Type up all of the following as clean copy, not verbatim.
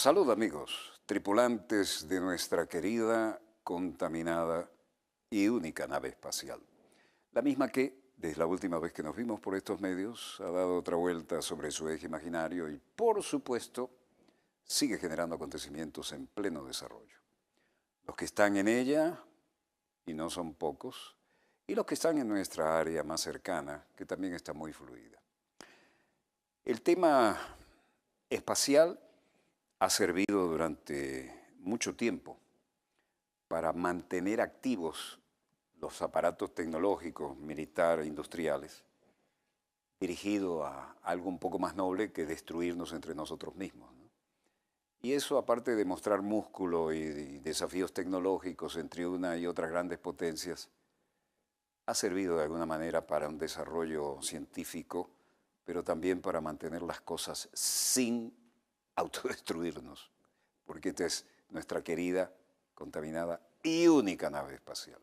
Salud amigos, tripulantes de nuestra querida, contaminada y única nave espacial. La misma que, desde la última vez que nos vimos por estos medios, ha dado otra vuelta sobre su eje imaginario y, por supuesto, sigue generando acontecimientos en pleno desarrollo. Los que están en ella, y no son pocos, y los que están en nuestra área más cercana, que también está muy fluida. El tema espacial ha servido durante mucho tiempo para mantener activos los aparatos tecnológicos, militares, industriales, dirigido a algo un poco más noble que destruirnos entre nosotros mismos, ¿no? Y eso, aparte de mostrar músculo y desafíos tecnológicos entre una y otras grandes potencias, ha servido de alguna manera para un desarrollo científico, pero también para mantener las cosas sin autodestruirnos, porque esta es nuestra querida, contaminada y única nave espacial.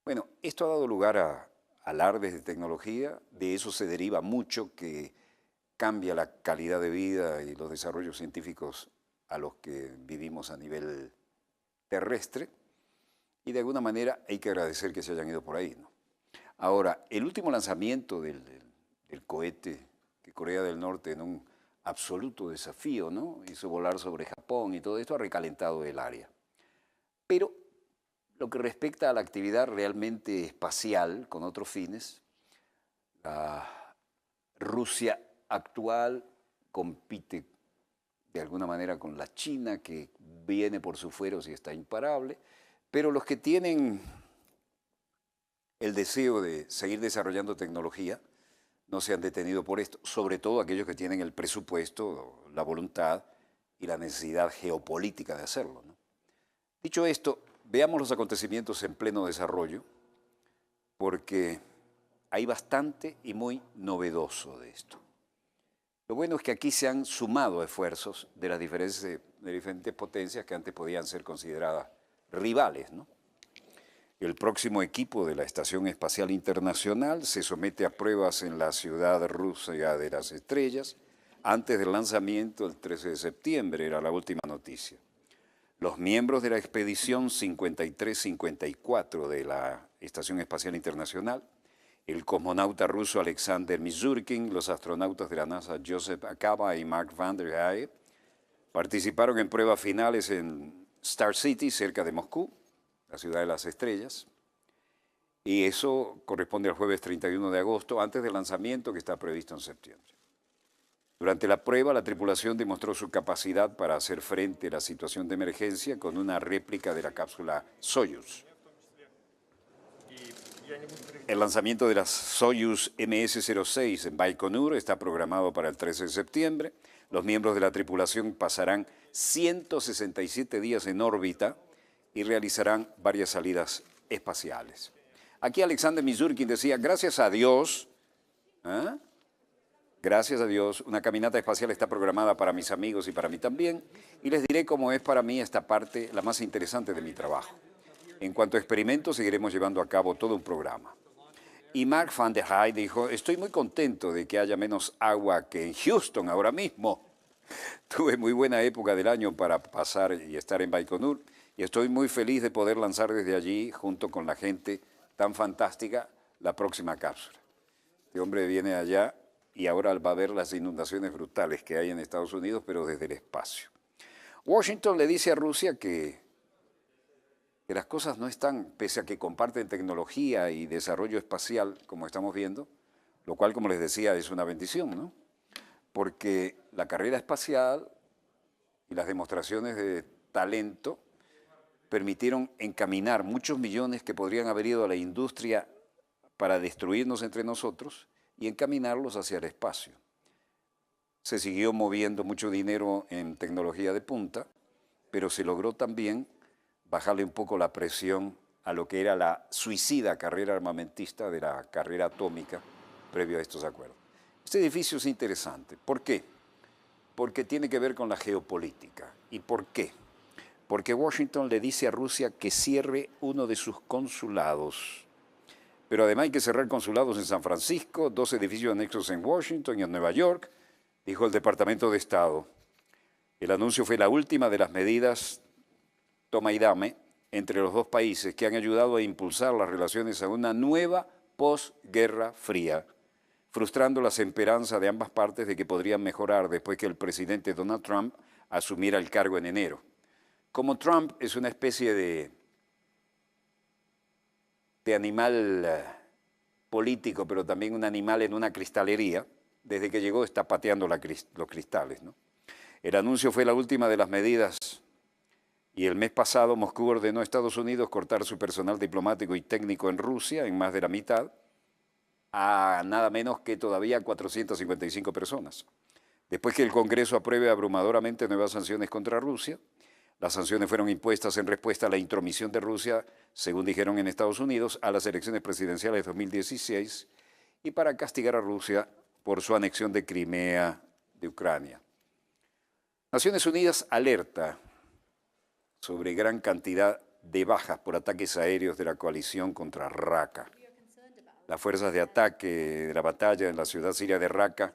Bueno, esto ha dado lugar a alardes de tecnología, de eso se deriva mucho que cambia la calidad de vida y los desarrollos científicos a los que vivimos a nivel terrestre, y de alguna manera hay que agradecer que se hayan ido por ahí, ¿no? Ahora, el último lanzamiento del cohete que Corea del Norte, en un absoluto desafío, ¿no?, hizo volar sobre Japón y todo esto, ha recalentado el área. Pero lo que respecta a la actividad realmente espacial con otros fines, la Rusia actual compite de alguna manera con la China, que viene por sus fueros y está imparable, pero los que tienen el deseo de seguir desarrollando tecnología no se han detenido por esto, sobre todo aquellos que tienen el presupuesto, la voluntad y la necesidad geopolítica de hacerlo, ¿no? Dicho esto, veamos los acontecimientos en pleno desarrollo, porque hay bastante y muy novedoso de esto. Lo bueno es que aquí se han sumado esfuerzos de las diferentes potencias que antes podían ser consideradas rivales, ¿no? El próximo equipo de la Estación Espacial Internacional se somete a pruebas en la ciudad rusa de las estrellas antes del lanzamiento el 13 de septiembre, era la última noticia. Los miembros de la expedición 53-54 de la Estación Espacial Internacional, el cosmonauta ruso Alexander Misurkin, los astronautas de la NASA Joseph Acaba y Mark van der Haye, participaron en pruebas finales en Star City, cerca de Moscú, la ciudad de las estrellas, y eso corresponde al jueves 31 de agosto, antes del lanzamiento que está previsto en septiembre. Durante la prueba, la tripulación demostró su capacidad para hacer frente a la situación de emergencia con una réplica de la cápsula Soyuz. El lanzamiento de la Soyuz MS-06 en Baikonur está programado para el 13 de septiembre. Los miembros de la tripulación pasarán 167 días en órbita y realizarán varias salidas espaciales. Aquí Alexander Misurkin decía, gracias a Dios, gracias a Dios, una caminata espacial está programada para mis amigos y para mí también, y les diré cómo es para mí esta parte la más interesante de mi trabajo. En cuanto a experimentos, seguiremos llevando a cabo todo un programa. Y Mark van der Haye dijo, estoy muy contento de que haya menos agua que en Houston ahora mismo. Tuve muy buena época del año para pasar y estar en Baikonur, y estoy muy feliz de poder lanzar desde allí, junto con la gente tan fantástica, la próxima cápsula. Este hombre viene allá y ahora va a ver las inundaciones brutales que hay en Estados Unidos, pero desde el espacio. Washington le dice a Rusia que las cosas no están, pese a que comparten tecnología y desarrollo espacial, como estamos viendo, lo cual, como les decía, es una bendición, ¿no? Porque la carrera espacial y las demostraciones de talento permitieron encaminar muchos millones que podrían haber ido a la industria para destruirnos entre nosotros y encaminarlos hacia el espacio. Se siguió moviendo mucho dinero en tecnología de punta, pero se logró también bajarle un poco la presión a lo que era la suicida carrera armamentista de la carrera atómica previo a estos acuerdos. Este edificio es interesante. ¿Por qué? Porque tiene que ver con la geopolítica. ¿Y por qué? Porque Washington le dice a Rusia que cierre uno de sus consulados. Pero además hay que cerrar consulados en San Francisco, 2 edificios anexos en Washington y en Nueva York, dijo el Departamento de Estado. El anuncio fue la última de las medidas toma y dame entre los dos países que han ayudado a impulsar las relaciones a una nueva posguerra fría, frustrando las esperanzas de ambas partes de que podrían mejorar después que el presidente Donald Trump asumiera el cargo en enero. Como Trump es una especie de animal político, pero también un animal en una cristalería, desde que llegó está pateando los cristales, ¿no? El anuncio fue la última de las medidas y el mes pasado Moscú ordenó a Estados Unidos cortar su personal diplomático y técnico en Rusia en más de la mitad, a nada menos que todavía 455 personas. Después que el Congreso apruebe abrumadoramente nuevas sanciones contra Rusia, las sanciones fueron impuestas en respuesta a la intromisión de Rusia, según dijeron en Estados Unidos, a las elecciones presidenciales de 2016 y para castigar a Rusia por su anexión de Crimea de Ucrania. Naciones Unidas alerta sobre gran cantidad de bajas por ataques aéreos de la coalición contra Raqqa. Las fuerzas de ataque de la batalla en la ciudad siria de Raqqa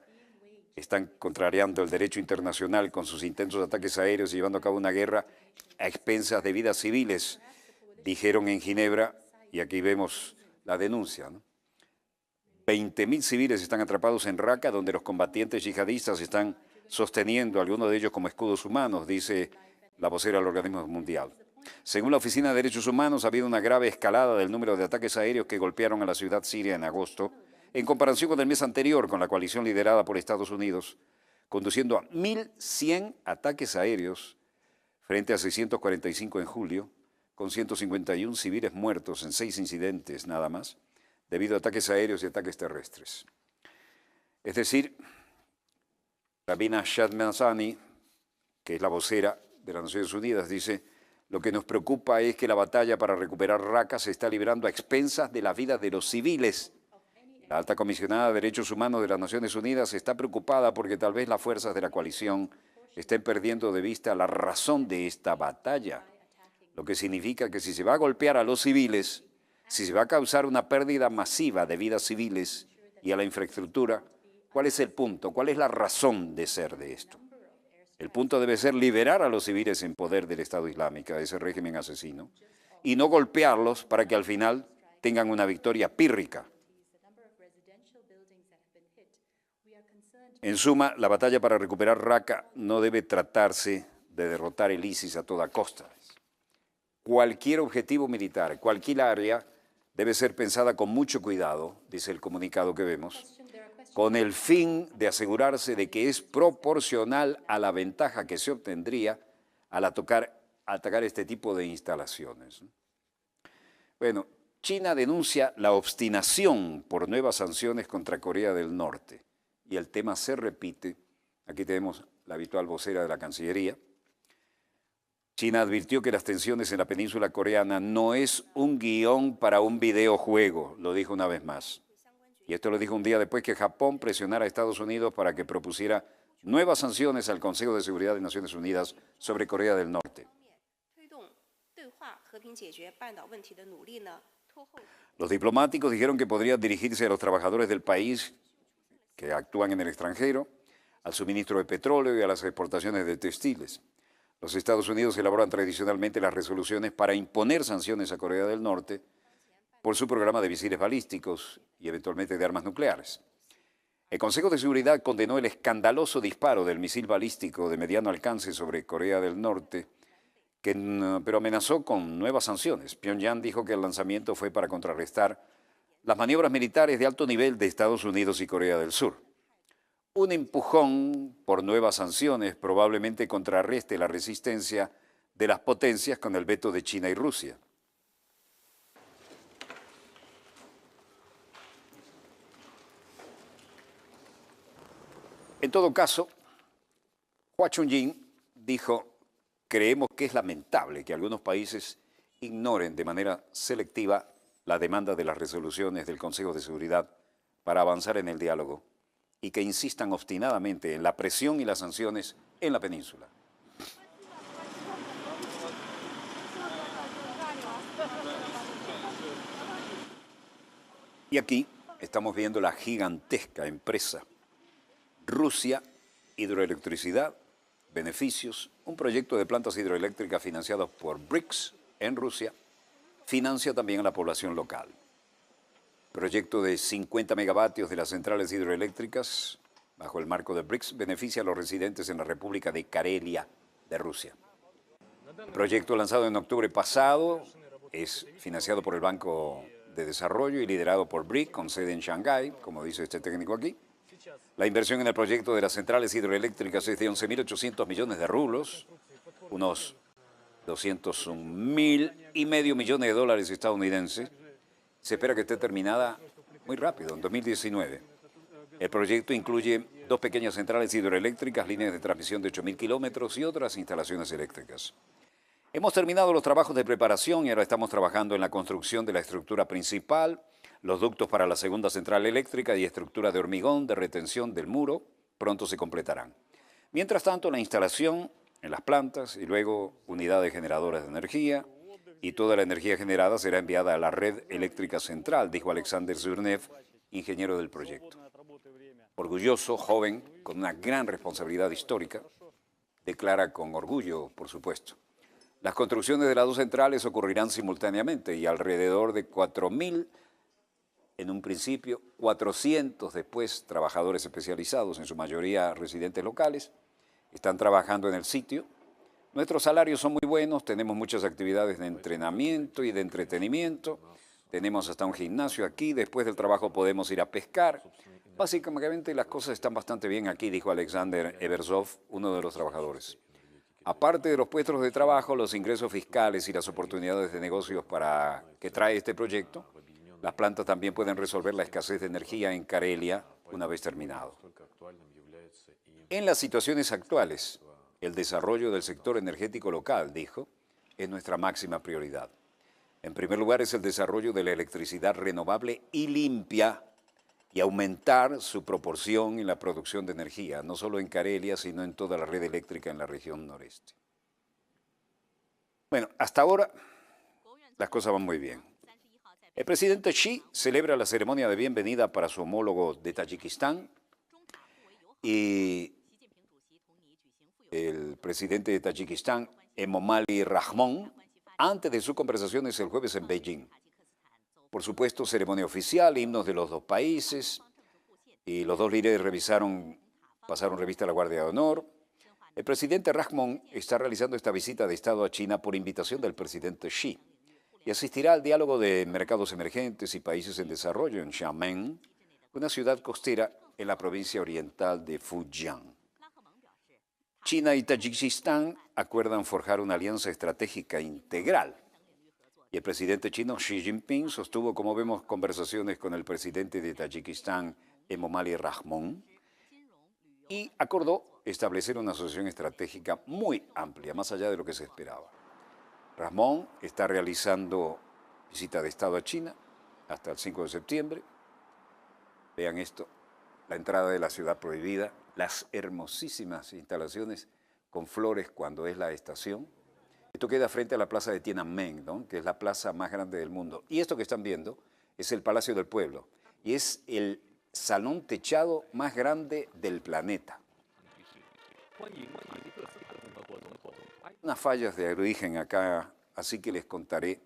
están contrariando el derecho internacional con sus intensos ataques aéreos y llevando a cabo una guerra a expensas de vidas civiles, dijeron en Ginebra, y aquí vemos la denuncia, ¿no? 20.000 civiles están atrapados en Raqqa, donde los combatientes yihadistas están sosteniendo a algunos de ellos como escudos humanos, dice la vocera del organismo mundial. Según la Oficina de Derechos Humanos, ha habido una grave escalada del número de ataques aéreos que golpearon a la ciudad siria en agosto, en comparación con el mes anterior, con la coalición liderada por Estados Unidos, conduciendo a 1.100 ataques aéreos frente a 645 en julio, con 151 civiles muertos en 6 incidentes nada más, debido a ataques aéreos y ataques terrestres. Es decir, Rabina Shadmazani, que es la vocera de las Naciones Unidas, dice: lo que nos preocupa es que la batalla para recuperar Raqqa se está librando a expensas de la vida de los civiles. La alta comisionada de Derechos Humanos de las Naciones Unidas está preocupada porque tal vez las fuerzas de la coalición estén perdiendo de vista la razón de esta batalla, lo que significa que si se va a golpear a los civiles, si se va a causar una pérdida masiva de vidas civiles y a la infraestructura, ¿cuál es el punto? ¿Cuál es la razón de ser de esto? El punto debe ser liberar a los civiles en poder del Estado Islámico, de ese régimen asesino, y no golpearlos para que al final tengan una victoria pírrica. En suma, la batalla para recuperar Raqqa no debe tratarse de derrotar el ISIS a toda costa. Cualquier objetivo militar, cualquier área, debe ser pensada con mucho cuidado, dice el comunicado que vemos, con el fin de asegurarse de que es proporcional a la ventaja que se obtendría al atacar este tipo de instalaciones. Bueno, China denuncia la obstinación por nuevas sanciones contra Corea del Norte. Y el tema se repite. Aquí tenemos la habitual vocera de la Cancillería. China advirtió que las tensiones en la península coreana no es un guión para un videojuego, lo dijo una vez más. Y esto lo dijo un día después que Japón presionara a Estados Unidos para que propusiera nuevas sanciones al Consejo de Seguridad de Naciones Unidas sobre Corea del Norte. Los diplomáticos dijeron que podrían dirigirse a los trabajadores del país que actúan en el extranjero, al suministro de petróleo y a las exportaciones de textiles. Los Estados Unidos elaboran tradicionalmente las resoluciones para imponer sanciones a Corea del Norte por su programa de misiles balísticos y eventualmente de armas nucleares. El Consejo de Seguridad condenó el escandaloso disparo del misil balístico de mediano alcance sobre Corea del Norte, pero amenazó con nuevas sanciones. Pyongyang dijo que el lanzamiento fue para contrarrestar las maniobras militares de alto nivel de Estados Unidos y Corea del Sur. Un empujón por nuevas sanciones probablemente contrarreste la resistencia de las potencias con el veto de China y Rusia. En todo caso, Hua Chunying dijo: creemos que es lamentable que algunos países ignoren de manera selectiva la demanda de las resoluciones del Consejo de Seguridad para avanzar en el diálogo y que insistan obstinadamente en la presión y las sanciones en la península. Y aquí estamos viendo la gigantesca empresa Rusia Hidroelectricidad beneficios, un proyecto de plantas hidroeléctricas financiados por BRICS en Rusia financia también a la población local. Proyecto de 50 megavatios de las centrales hidroeléctricas bajo el marco de BRICS beneficia a los residentes en la República de Karelia de Rusia. El proyecto lanzado en octubre pasado es financiado por el Banco de Desarrollo y liderado por BRIC con sede en Shanghái, como dice este técnico aquí. La inversión en el proyecto de las centrales hidroeléctricas es de 11.800 millones de rublos, unos 201.500 millones de dólares estadounidenses. Se espera que esté terminada muy rápido, en 2019. El proyecto incluye 2 pequeñas centrales hidroeléctricas, líneas de transmisión de 8.000 kilómetros y otras instalaciones eléctricas. Hemos terminado los trabajos de preparación y ahora estamos trabajando en la construcción de la estructura principal, los ductos para la segunda central eléctrica y estructura de hormigón de retención del muro pronto se completarán. Mientras tanto, la instalación en las plantas y luego unidades generadoras de energía y toda la energía generada será enviada a la red eléctrica central, dijo Alexander Zurnev, ingeniero del proyecto. Orgulloso, joven, con una gran responsabilidad histórica, declara con orgullo, por supuesto. Las construcciones de las 2 centrales ocurrirán simultáneamente y alrededor de 4.000, en un principio, 400 después, trabajadores especializados, en su mayoría residentes locales, están trabajando en el sitio. Nuestros salarios son muy buenos, tenemos muchas actividades de entrenamiento y de entretenimiento, tenemos hasta un gimnasio aquí, después del trabajo podemos ir a pescar. Básicamente las cosas están bastante bien aquí, dijo Alexander Eversov, uno de los trabajadores. Aparte de los puestos de trabajo, los ingresos fiscales y las oportunidades de negocios que trae este proyecto, las plantas también pueden resolver la escasez de energía en Karelia una vez terminado. En las situaciones actuales, el desarrollo del sector energético local, dijo, es nuestra máxima prioridad. En primer lugar, es el desarrollo de la electricidad renovable y limpia y aumentar su proporción en la producción de energía, no solo en Karelia, sino en toda la red eléctrica en la región noreste. Bueno, hasta ahora las cosas van muy bien. El presidente Xi celebra la ceremonia de bienvenida para su homólogo de Tayikistán y el presidente de Tayikistán, Emomali Rahmon, antes de sus conversaciones el jueves en Beijing. Por supuesto, ceremonia oficial, himnos de los 2 países, y los 2 líderes pasaron revista a la Guardia de Honor. El presidente Rahmon está realizando esta visita de Estado a China por invitación del presidente Xi y asistirá al diálogo de mercados emergentes y países en desarrollo en Xiamen, una ciudad costera en la provincia oriental de Fujian. China y Tayikistán acuerdan forjar una alianza estratégica integral. Y el presidente chino Xi Jinping sostuvo, como vemos, conversaciones con el presidente de Tayikistán, Emomali Rahmon, y acordó establecer una asociación estratégica muy amplia, más allá de lo que se esperaba. Rahmon está realizando visita de Estado a China hasta el 5 de septiembre. Vean esto, la entrada de la ciudad prohibida, las hermosísimas instalaciones con flores cuando es la estación. Esto queda frente a la plaza de Tiananmen, ¿no?, que es la plaza más grande del mundo. Y esto que están viendo es el Palacio del Pueblo y es el salón techado más grande del planeta. Hay unas fallas de origen acá, así que les contaré.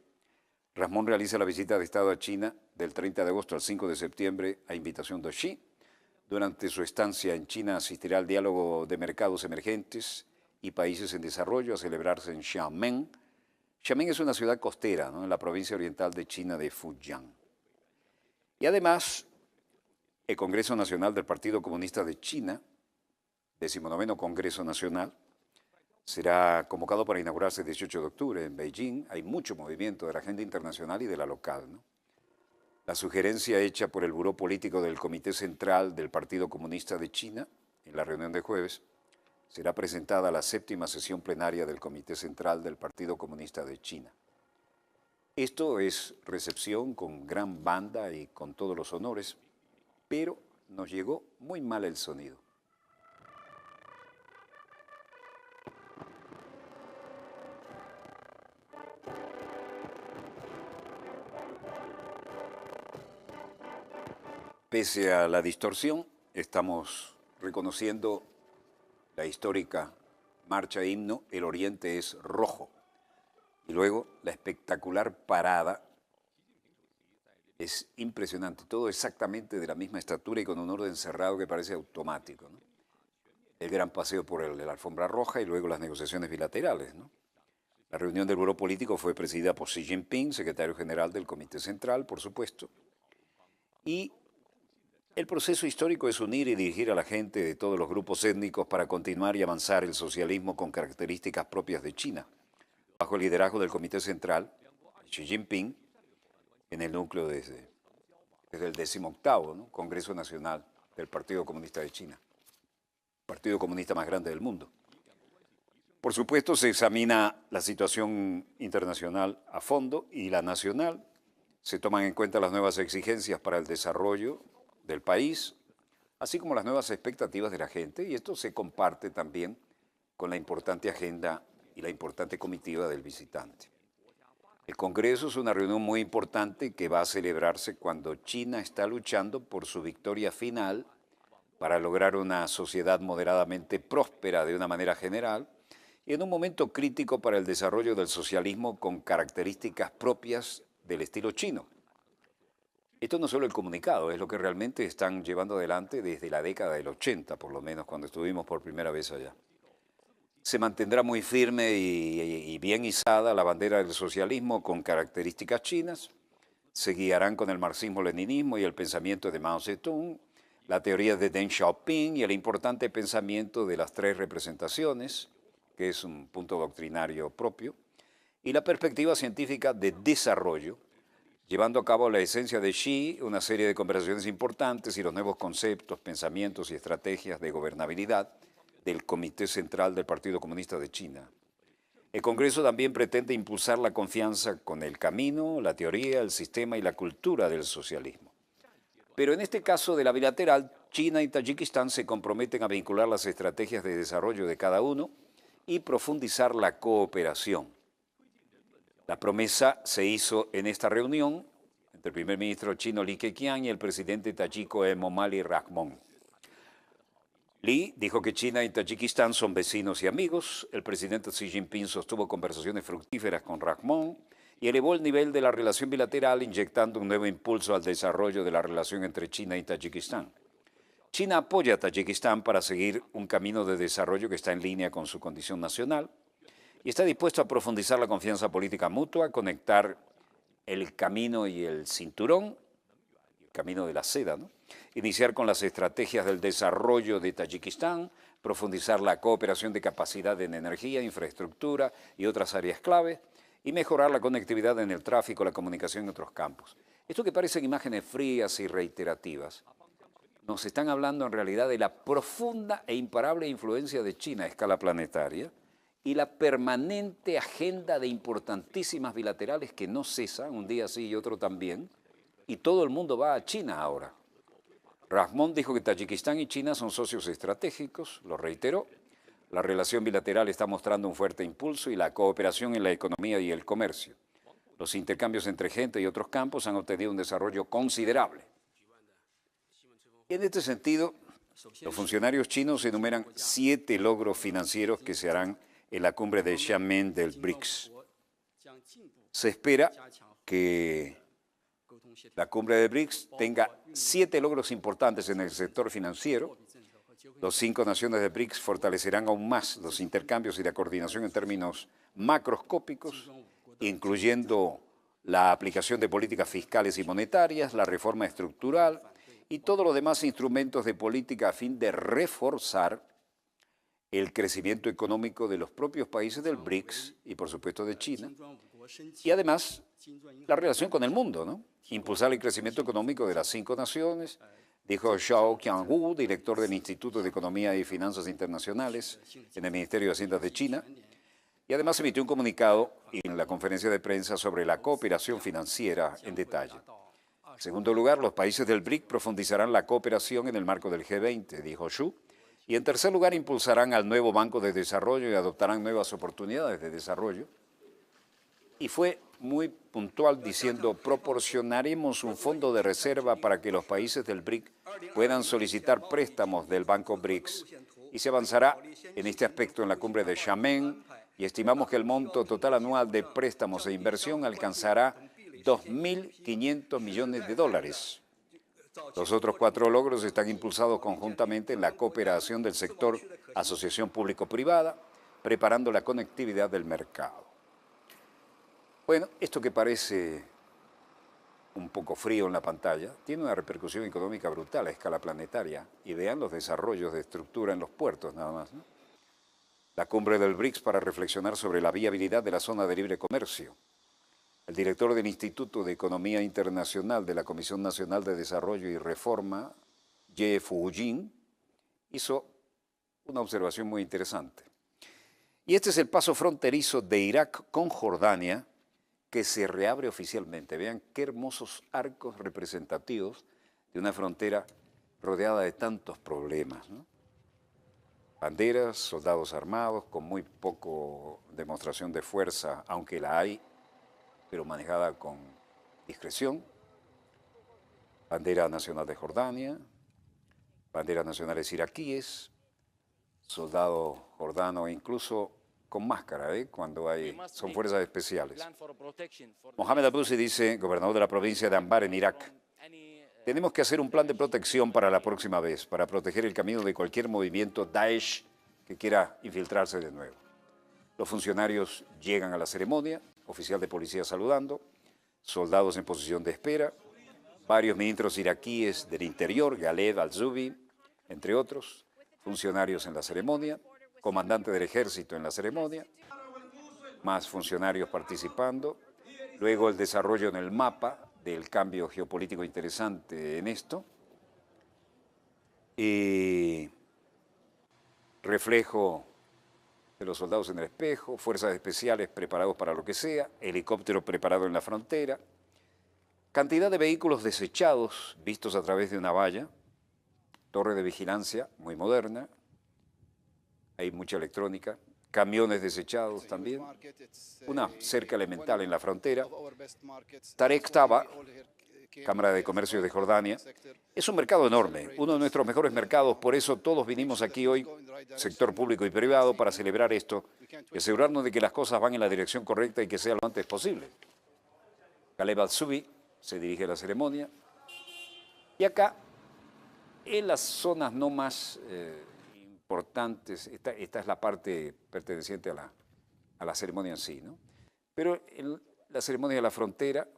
Rahmon realiza la visita de Estado a China del 30 de agosto al 5 de septiembre a invitación de Xi. Durante su estancia en China asistirá al diálogo de mercados emergentes y países en desarrollo a celebrarse en Xiamen. Xiamen es una ciudad costera, ¿no?, en la provincia oriental de China de Fujian. Y además, el Congreso Nacional del Partido Comunista de China, 19º Congreso Nacional, será convocado para inaugurarse el 18 de octubre en Beijing. Hay mucho movimiento de la agenda internacional y de la local, ¿no? La sugerencia hecha por el Buró Político del Comité Central del Partido Comunista de China en la reunión de jueves será presentada a la 7ª sesión plenaria del Comité Central del Partido Comunista de China. Esto es recepción con gran banda y con todos los honores, pero nos llegó muy mal el sonido. Pese a la distorsión, estamos reconociendo la histórica marcha himno, el oriente es rojo. Y luego la espectacular parada es impresionante, todo exactamente de la misma estatura y con un orden cerrado que parece automático, ¿no? El gran paseo por la alfombra roja y luego las negociaciones bilaterales, ¿no? La reunión del Buró Político fue presidida por Xi Jinping, secretario general del Comité Central, por supuesto. Y el proceso histórico es unir y dirigir a la gente de todos los grupos étnicos para continuar y avanzar el socialismo con características propias de China, bajo el liderazgo del Comité Central, Xi Jinping, en el núcleo desde el 18º, ¿no? Congreso Nacional del Partido Comunista de China, partido comunista más grande del mundo. Por supuesto, se examina la situación internacional a fondo y la nacional. Se toman en cuenta las nuevas exigencias para el desarrollo del país, así como las nuevas expectativas de la gente, y esto se comparte también con la importante agenda y la importante comitiva del visitante. El Congreso es una reunión muy importante que va a celebrarse cuando China está luchando por su victoria final para lograr una sociedad moderadamente próspera de una manera general y en un momento crítico para el desarrollo del socialismo con características propias del estilo chino. Esto no es solo el comunicado, es lo que realmente están llevando adelante desde la década del 80, por lo menos, cuando estuvimos por primera vez allá. Se mantendrá muy firme y bien izada la bandera del socialismo con características chinas, se guiarán con el marxismo-leninismo y el pensamiento de Mao Zedong, la teoría de Deng Xiaoping y el importante pensamiento de las tres representaciones, que es un punto doctrinario propio, y la perspectiva científica de desarrollo, llevando a cabo la esencia de Xi, una serie de conversaciones importantes y los nuevos conceptos, pensamientos y estrategias de gobernabilidad del Comité Central del Partido Comunista de China. El Congreso también pretende impulsar la confianza con el camino, la teoría, el sistema y la cultura del socialismo. Pero en este caso de la bilateral, China y Tayikistán se comprometen a vincular las estrategias de desarrollo de cada uno y profundizar la cooperación. La promesa se hizo en esta reunión entre el primer ministro chino Li Keqiang y el presidente tayiko Emomali Rahmon. Li dijo que China y Tayikistán son vecinos y amigos. El presidente Xi Jinping sostuvo conversaciones fructíferas con Rahmon y elevó el nivel de la relación bilateral, inyectando un nuevo impulso al desarrollo de la relación entre China y Tayikistán. China apoya a Tayikistán para seguir un camino de desarrollo que está en línea con su condición nacional y está dispuesto a profundizar la confianza política mutua, conectar el camino y el cinturón, el camino de la seda, ¿no? Iniciar con las estrategias del desarrollo de Tayikistán, profundizar la cooperación de capacidad en energía, infraestructura y otras áreas clave, y mejorar la conectividad en el tráfico, la comunicación en otros campos. Esto que parecen imágenes frías y reiterativas, nos están hablando en realidad de la profunda e imparable influencia de China a escala planetaria y la permanente agenda de importantísimas bilaterales que no cesan, un día sí y otro también, y todo el mundo va a China ahora. Rahmon dijo que Tayikistán y China son socios estratégicos, lo reiteró. La relación bilateral está mostrando un fuerte impulso y la cooperación en la economía y el comercio. Los intercambios entre gente y otros campos han obtenido un desarrollo considerable. Y en este sentido, los funcionarios chinos enumeran 7 logros financieros que se harán en la cumbre de Xiamen del BRICS. Se espera que la cumbre de BRICS tenga 7 logros importantes en el sector financiero. Las 5 naciones de BRICS fortalecerán aún más los intercambios y la coordinación en términos macroscópicos, incluyendo la aplicación de políticas fiscales y monetarias, la reforma estructural y todos los demás instrumentos de política a fin de reforzar el crecimiento económico de los propios países del BRICS y, por supuesto, de China. Y además, la relación con el mundo, ¿no? Impulsar el crecimiento económico de las 5 naciones, dijo Zhao Qiangu, director del Instituto de Economía y Finanzas Internacionales en el Ministerio de Hacienda de China, y además emitió un comunicado en la conferencia de prensa sobre la cooperación financiera en detalle. En segundo lugar, los países del BRIC profundizarán la cooperación en el marco del G20, dijo Xu, y en tercer lugar impulsarán al nuevo Banco de Desarrollo y adoptarán nuevas oportunidades de desarrollo. Y fue muy puntual diciendo, proporcionaremos un fondo de reserva para que los países del BRIC puedan solicitar préstamos del Banco BRICS y se avanzará en este aspecto en la cumbre de Xiamen y estimamos que el monto total anual de préstamos e inversión alcanzará 2.500 millones de dólares. Los otros 4 logros están impulsados conjuntamente en la cooperación del sector asociación público-privada, preparando la conectividad del mercado. Bueno, esto que parece un poco frío en la pantalla, tiene una repercusión económica brutal a escala planetaria. Y vean los desarrollos de estructura en los puertos nada más, ¿no? La cumbre del BRICS para reflexionar sobre la viabilidad de la zona de libre comercio. El director del Instituto de Economía Internacional de la Comisión Nacional de Desarrollo y Reforma, Ye Fujin, hizo una observación muy interesante. Y este es el paso fronterizo de Irak con Jordania, que se reabre oficialmente. Vean qué hermosos arcos representativos de una frontera rodeada de tantos problemas, ¿no? Banderas, soldados armados, con muy poco demostración de fuerza, aunque la hay, pero manejada con discreción. Bandera nacional de Jordania, banderas nacionales iraquíes, soldado jordano incluso con máscara, cuando son fuerzas especiales. Mohamed Abuzi dice, gobernador de la provincia de Anbar en Irak, tenemos que hacer un plan de protección para la próxima vez, para proteger el camino de cualquier movimiento Daesh que quiera infiltrarse de nuevo. Los funcionarios llegan a la ceremonia, oficial de policía saludando, soldados en posición de espera, varios ministros iraquíes del interior, Ghaleb al-Zubi, entre otros, funcionarios en la ceremonia, comandante del ejército en la ceremonia, más funcionarios participando, luego el desarrollo en el mapa del cambio geopolítico interesante en esto, y reflejo de los soldados en el espejo, fuerzas especiales preparados para lo que sea, helicóptero preparado en la frontera, cantidad de vehículos desechados vistos a través de una valla, torre de vigilancia muy moderna, hay mucha electrónica, camiones desechados también, una cerca elemental en la frontera. Tarek Taba, Cámara de Comercio de Jordania, es un mercado enorme, uno de nuestros mejores mercados, por eso todos vinimos aquí hoy, sector público y privado, para celebrar esto y asegurarnos de que las cosas van en la dirección correcta y que sea lo antes posible. Ghaleb al-Zubi se dirige a la ceremonia y acá, en las zonas no más importantes, esta es la parte perteneciente a la ceremonia en sí, ¿no? Pero en la ceremonia de la frontera,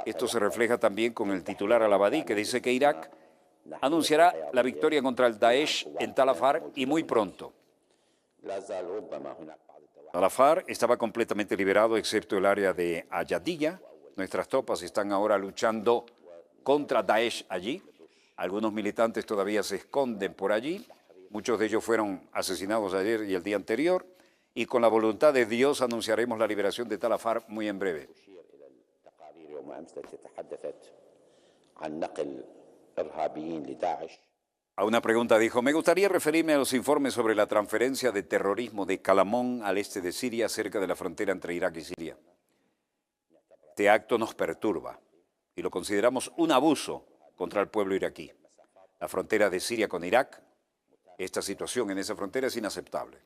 esto se refleja también con el titular al-Abadi, que dice que Irak anunciará la victoria contra el Daesh en Tal Afar y muy pronto. Tal Afar estaba completamente liberado excepto el área de Ayadiyya. Nuestras tropas están ahora luchando contra Daesh allí. Algunos militantes todavía se esconden por allí. Muchos de ellos fueron asesinados ayer y el día anterior. Y con la voluntad de Dios anunciaremos la liberación de Tal Afar muy en breve. A una pregunta dijo, me gustaría referirme a los informes sobre la transferencia de terrorismo de Kalamón al este de Siria, cerca de la frontera entre Irak y Siria. Este acto nos perturba y lo consideramos un abuso contra el pueblo iraquí. La frontera de Siria con Irak, esta situación en esa frontera es inaceptable.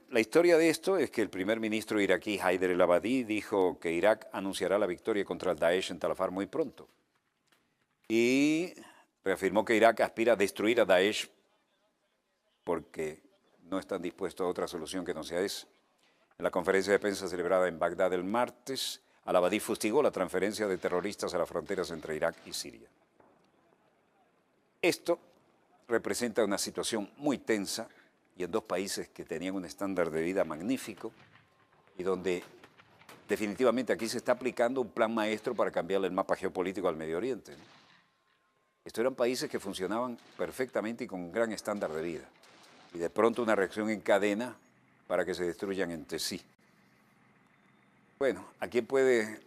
La historia de esto es que el primer ministro iraquí Haider el-Abadi dijo que Irak anunciará la victoria contra el Daesh en Tal Afar muy pronto. Y reafirmó que Irak aspira a destruir a Daesh porque no están dispuestos a otra solución que no sea esa. En la conferencia de prensa celebrada en Bagdad el martes, al-Abadi fustigó la transferencia de terroristas a las fronteras entre Irak y Siria. Esto representa una situación muy tensa y en dos países que tenían un estándar de vida magnífico y donde definitivamente aquí se está aplicando un plan maestro para cambiarle el mapa geopolítico al Medio Oriente, ¿no? Estos eran países que funcionaban perfectamente y con un gran estándar de vida. Y de pronto una reacción en cadena para que se destruyan entre sí. Bueno, ¿a quién puede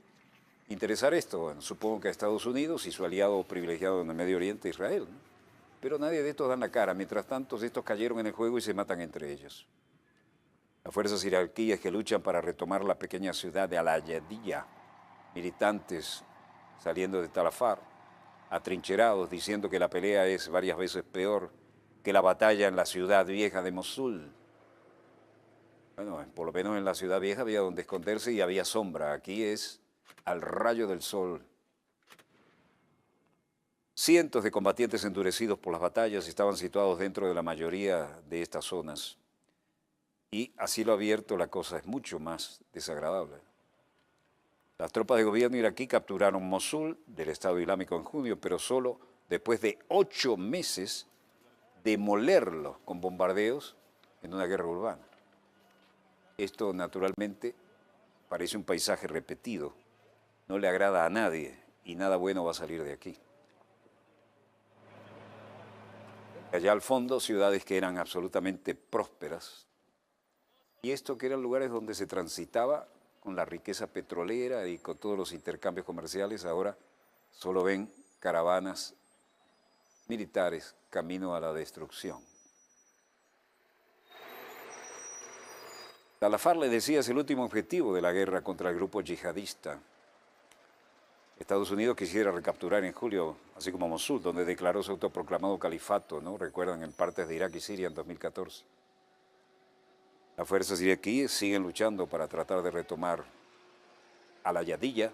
interesar esto? Bueno, supongo que a Estados Unidos y su aliado privilegiado en el Medio Oriente, Israel, ¿no? Pero nadie de estos da la cara. Mientras tanto, estos cayeron en el juego y se matan entre ellos. Las fuerzas iraquíes que luchan para retomar la pequeña ciudad de Al-Ayadiyya, militantes saliendo de Tal Afar, atrincherados, diciendo que la pelea es varias veces peor que la batalla en la ciudad vieja de Mosul. Bueno, por lo menos en la ciudad vieja había donde esconderse y había sombra. Aquí es al rayo del sol. Cientos de combatientes endurecidos por las batallas estaban situados dentro de la mayoría de estas zonas. Y a cielo abierto la cosa es mucho más desagradable. Las tropas de gobierno iraquí capturaron Mosul del Estado Islámico en junio, pero solo después de 8 meses demolerlo con bombardeos en una guerra urbana. Esto naturalmente parece un paisaje repetido, no le agrada a nadie y nada bueno va a salir de aquí. Allá al fondo, ciudades que eran absolutamente prósperas, y esto que eran lugares donde se transitaba con la riqueza petrolera y con todos los intercambios comerciales, ahora solo ven caravanas militares camino a la destrucción. Talafar, le decía, es el último objetivo de la guerra contra el grupo yihadista. Estados Unidos quisiera recapturar en julio, así como Mosul, donde declaró su autoproclamado califato, ¿no? Recuerdan, en partes de Irak y Siria en 2014. Las fuerzas iraquíes siguen luchando para tratar de retomar Al Yadilla,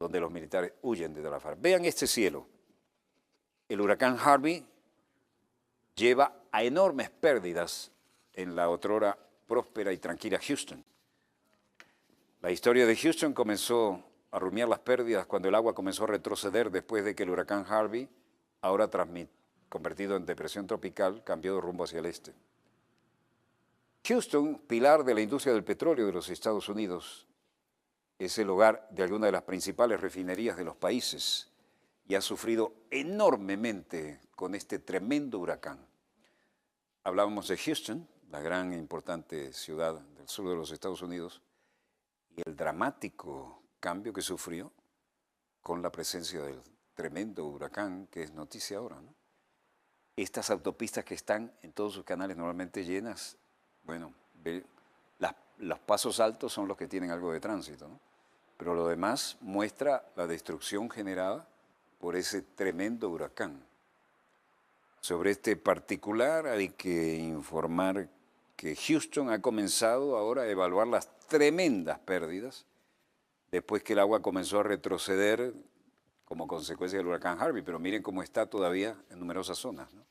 donde los militares huyen de Talafar. Vean este cielo. El huracán Harvey lleva a enormes pérdidas en la otrora próspera y tranquila Houston. La historia de Houston comenzó a rumiar las pérdidas cuando el agua comenzó a retroceder después de que el huracán Harvey, ahora convertido en depresión tropical, cambió de rumbo hacia el este. Houston, pilar de la industria del petróleo de los Estados Unidos, es el hogar de algunas de las principales refinerías de los países y ha sufrido enormemente con este tremendo huracán. Hablábamos de Houston, la gran e importante ciudad del sur de los Estados Unidos, y el dramático cambio que sufrió con la presencia del tremendo huracán que es noticia ahora, ¿no? Estas autopistas que están en todos sus canales normalmente llenas, bueno, los pasos altos son los que tienen algo de tránsito, ¿no? Pero lo demás muestra la destrucción generada por ese tremendo huracán. Sobre este particular hay que informar que Houston ha comenzado ahora a evaluar las tremendas pérdidas después que el agua comenzó a retroceder como consecuencia del huracán Harvey, pero miren cómo está todavía en numerosas zonas, ¿no?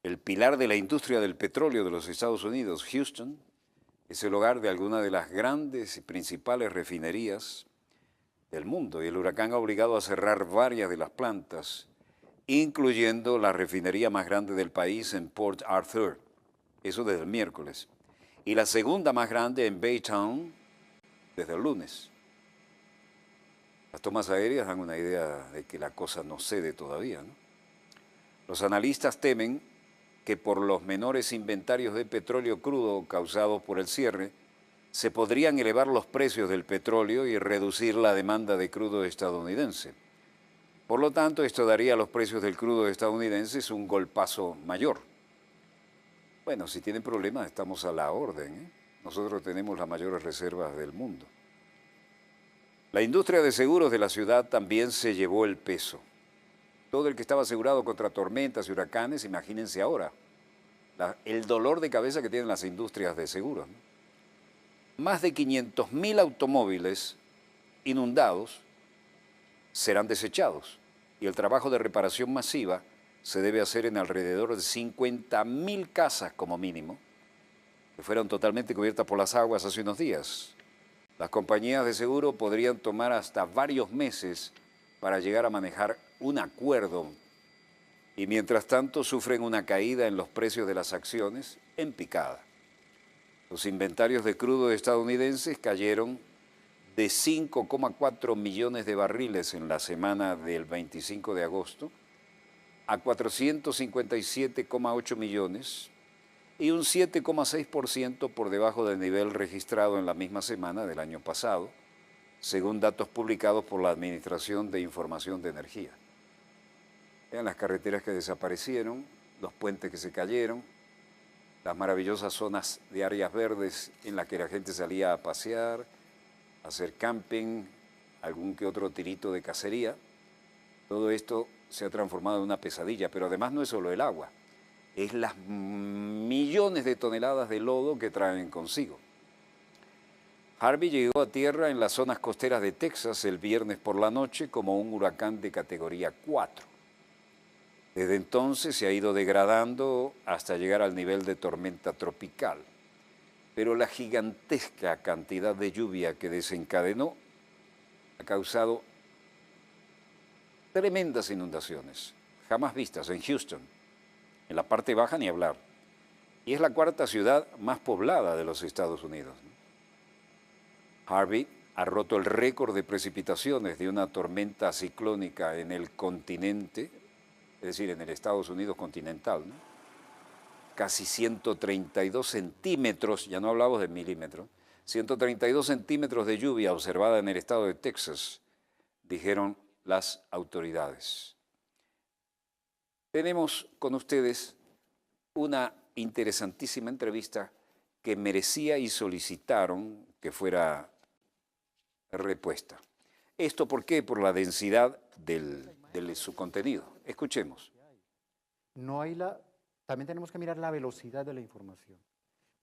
El pilar de la industria del petróleo de los Estados Unidos, Houston, es el hogar de algunas de las grandes y principales refinerías del mundo, y el huracán ha obligado a cerrar varias de las plantas, incluyendo la refinería más grande del país en Port Arthur, eso desde el miércoles, y la segunda más grande en Baytown desde el lunes. Las tomas aéreas dan una idea de que la cosa no cede todavía, ¿no? Los analistas temen que por los menores inventarios de petróleo crudo causados por el cierre, se podrían elevar los precios del petróleo y reducir la demanda de crudo estadounidense. Por lo tanto, esto daría a los precios del crudo estadounidense un golpazo mayor. Bueno, si tienen problemas, estamos a la orden, ¿eh? Nosotros tenemos las mayores reservas del mundo. La industria de seguros de la ciudad también se llevó el peso. Todo el que estaba asegurado contra tormentas y huracanes, imagínense ahora, el dolor de cabeza que tienen las industrias de seguros, ¿no? Más de 500.000 automóviles inundados serán desechados y el trabajo de reparación masiva se debe hacer en alrededor de 50.000 casas como mínimo, que fueron totalmente cubiertas por las aguas hace unos días. Las compañías de seguro podrían tomar hasta varios meses para llegar a manejar un acuerdo y mientras tanto sufren una caída en los precios de las acciones en picada. Los inventarios de crudo estadounidenses cayeron de 5,4 millones de barriles en la semana del 25 de agosto a 457,8 millones y un 7,6% por debajo del nivel registrado en la misma semana del año pasado, según datos publicados por la Administración de Información de Energía. Vean las carreteras que desaparecieron, los puentes que se cayeron, las maravillosas zonas de áreas verdes en las que la gente salía a pasear, a hacer camping, algún que otro tirito de cacería. Todo esto se ha transformado en una pesadilla, pero además no es solo el agua, es las millones de toneladas de lodo que traen consigo. Harvey llegó a tierra en las zonas costeras de Texas el viernes por la noche como un huracán de categoría 4. Desde entonces se ha ido degradando hasta llegar al nivel de tormenta tropical. Pero la gigantesca cantidad de lluvia que desencadenó ha causado tremendas inundaciones, jamás vistas en Houston, en la parte baja ni hablar. Y es la cuarta ciudad más poblada de los Estados Unidos. Harvey ha roto el récord de precipitaciones de una tormenta ciclónica en el continente, es decir, en el Estados Unidos continental, ¿no? Casi 132 centímetros, ya no hablamos de milímetros, 132 centímetros de lluvia observada en el estado de Texas, dijeron las autoridades. Tenemos con ustedes una interesantísima entrevista que merecía y solicitaron que fuera repuesta. ¿Esto por qué? Por la densidad de su contenido. Escuchemos. También tenemos que mirar la velocidad de la información,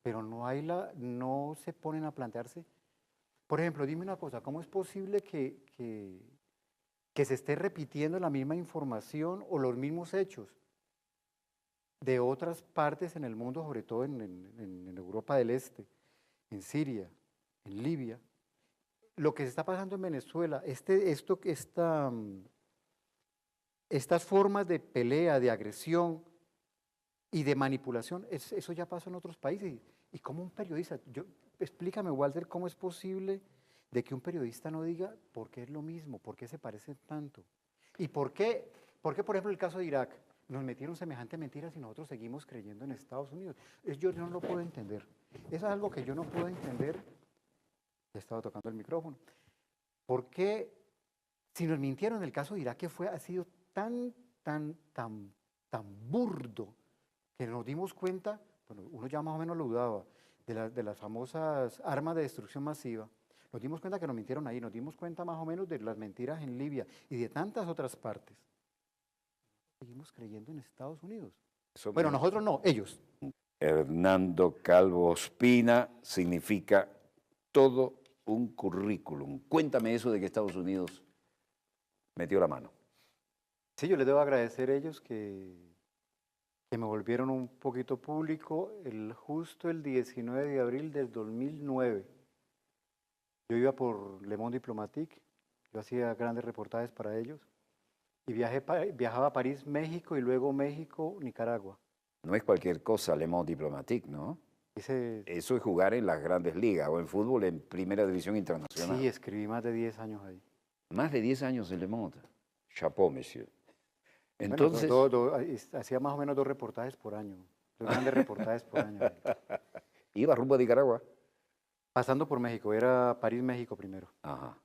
pero no se ponen a plantearse. Por ejemplo, dime una cosa, ¿cómo es posible que se esté repitiendo la misma información o los mismos hechos de otras partes en el mundo, sobre todo en Europa del Este, en Siria, en Libia? Lo que se está pasando en Venezuela, estas formas de pelea, de agresión y de manipulación, eso ya pasó en otros países. Y como un periodista, explícame, Walter, ¿cómo es posible de que un periodista no diga por qué es lo mismo, por qué se parecen tanto? ¿Y por qué, por ejemplo, el caso de Irak, nos metieron semejante mentiras y nosotros seguimos creyendo en Estados Unidos? Yo no lo puedo entender. Eso es algo que yo no puedo entender. He estado tocando el micrófono. ¿Por qué, si nos mintieron el caso de Irak, ha sido tan burdo, que nos dimos cuenta, bueno, uno ya más o menos lo dudaba, de las famosas armas de destrucción masiva? Nos dimos cuenta que nos mintieron ahí, nos dimos cuenta más o menos de las mentiras en Libia y de tantas otras partes. Seguimos creyendo en Estados Unidos. Bueno, nosotros no, ellos. Hernando Calvo Ospina significa todo un currículum. Cuéntame eso de que Estados Unidos metió la mano. Sí, yo les debo agradecer a ellos que me volvieron un poquito público justo el 19 de abril del 2009. Yo iba por Le Monde Diplomatique, yo hacía grandes reportajes para ellos y viajaba a París, México y luego México, Nicaragua. No es cualquier cosa Le Monde Diplomatique, ¿no? Eso es jugar en las grandes ligas o en fútbol en primera división internacional. Sí, escribí más de 10 años ahí. Más de 10 años en Le Monde. Chapeau, monsieur. Entonces, hacía más o menos 2 reportajes por año, 2 grandes reportajes por año. ¿Iba rumbo a Nicaragua? Pasando por México, era París, México primero. Ajá.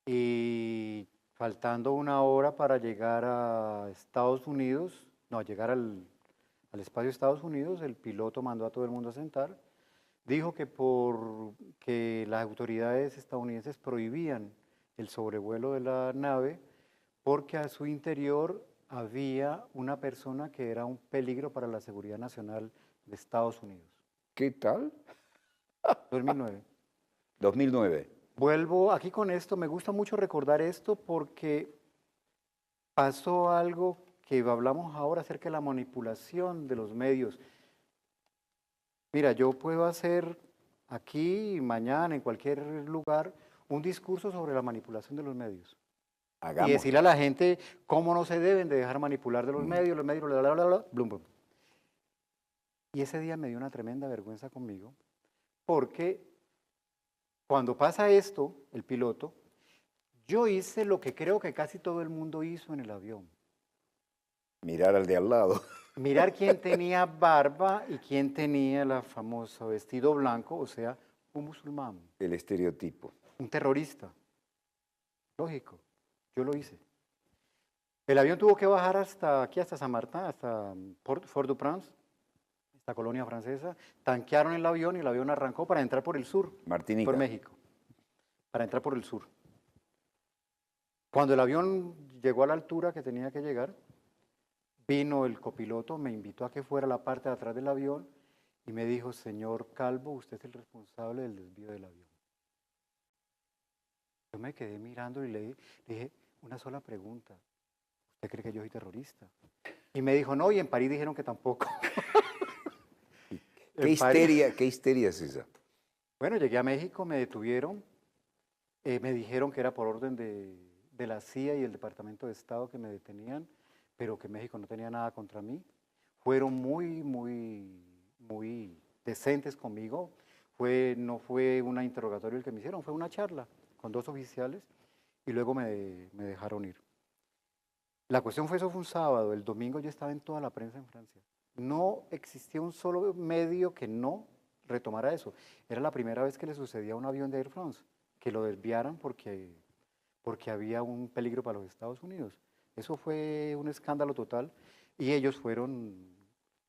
Y faltando 1 hora para llegar a Estados Unidos, no, llegar al espacio de Estados Unidos, el piloto mandó a todo el mundo a sentar, dijo que las autoridades estadounidenses prohibían el sobrevuelo de la nave porque a su interior había una persona que era un peligro para la seguridad nacional de Estados Unidos. ¿Qué tal? 2009. 2009. Vuelvo aquí con esto, me gusta mucho recordar esto porque pasó algo que hablamos ahora acerca de la manipulación de los medios. Mira, yo puedo hacer aquí, mañana, en cualquier lugar, un discurso sobre la manipulación de los medios. Hagamos. Y decirle a la gente cómo no se deben de dejar manipular de los medios, bla, bla, bla, bla, blum, blum. Y ese día me dio una tremenda vergüenza conmigo, porque cuando pasa esto, el piloto, yo hice lo que creo que casi todo el mundo hizo en el avión. Mirar al de al lado. Mirar quién tenía barba y quién tenía la famosa vestido blanco, o sea, un musulmán. El estereotipo. Un terrorista. Lógico, yo lo hice. El avión tuvo que bajar hasta San Martín, hasta Fort-de-France, esta colonia francesa. Tanquearon el avión y el avión arrancó para entrar por el sur, Martinica. por México, para entrar por el sur. Cuando el avión llegó a la altura que tenía que llegar, vino el copiloto, me invitó a que fuera a la parte de atrás del avión y me dijo, señor Calvo, usted es el responsable del desvío del avión. Yo me quedé mirando y le dije una sola pregunta. ¿Usted cree que yo soy terrorista? Y me dijo, no, y en París dijeron que tampoco. ¿Qué En París. qué histeria es esa? Bueno, llegué a México, me detuvieron, me dijeron que era por orden de la CIA y el Departamento de Estado que me detenían, pero que México no tenía nada contra mí. Fueron muy decentes conmigo. No fue un interrogatorio el que me hicieron, fue una charla con 2 oficiales y luego me dejaron ir. La cuestión fue, eso fue un sábado, el domingo yo estaba en toda la prensa en Francia. No existía un solo medio que no retomara eso. Era la primera vez que le sucedía a un avión de Air France, que lo desviaran porque había un peligro para los Estados Unidos. Eso fue un escándalo total y ellos fueron,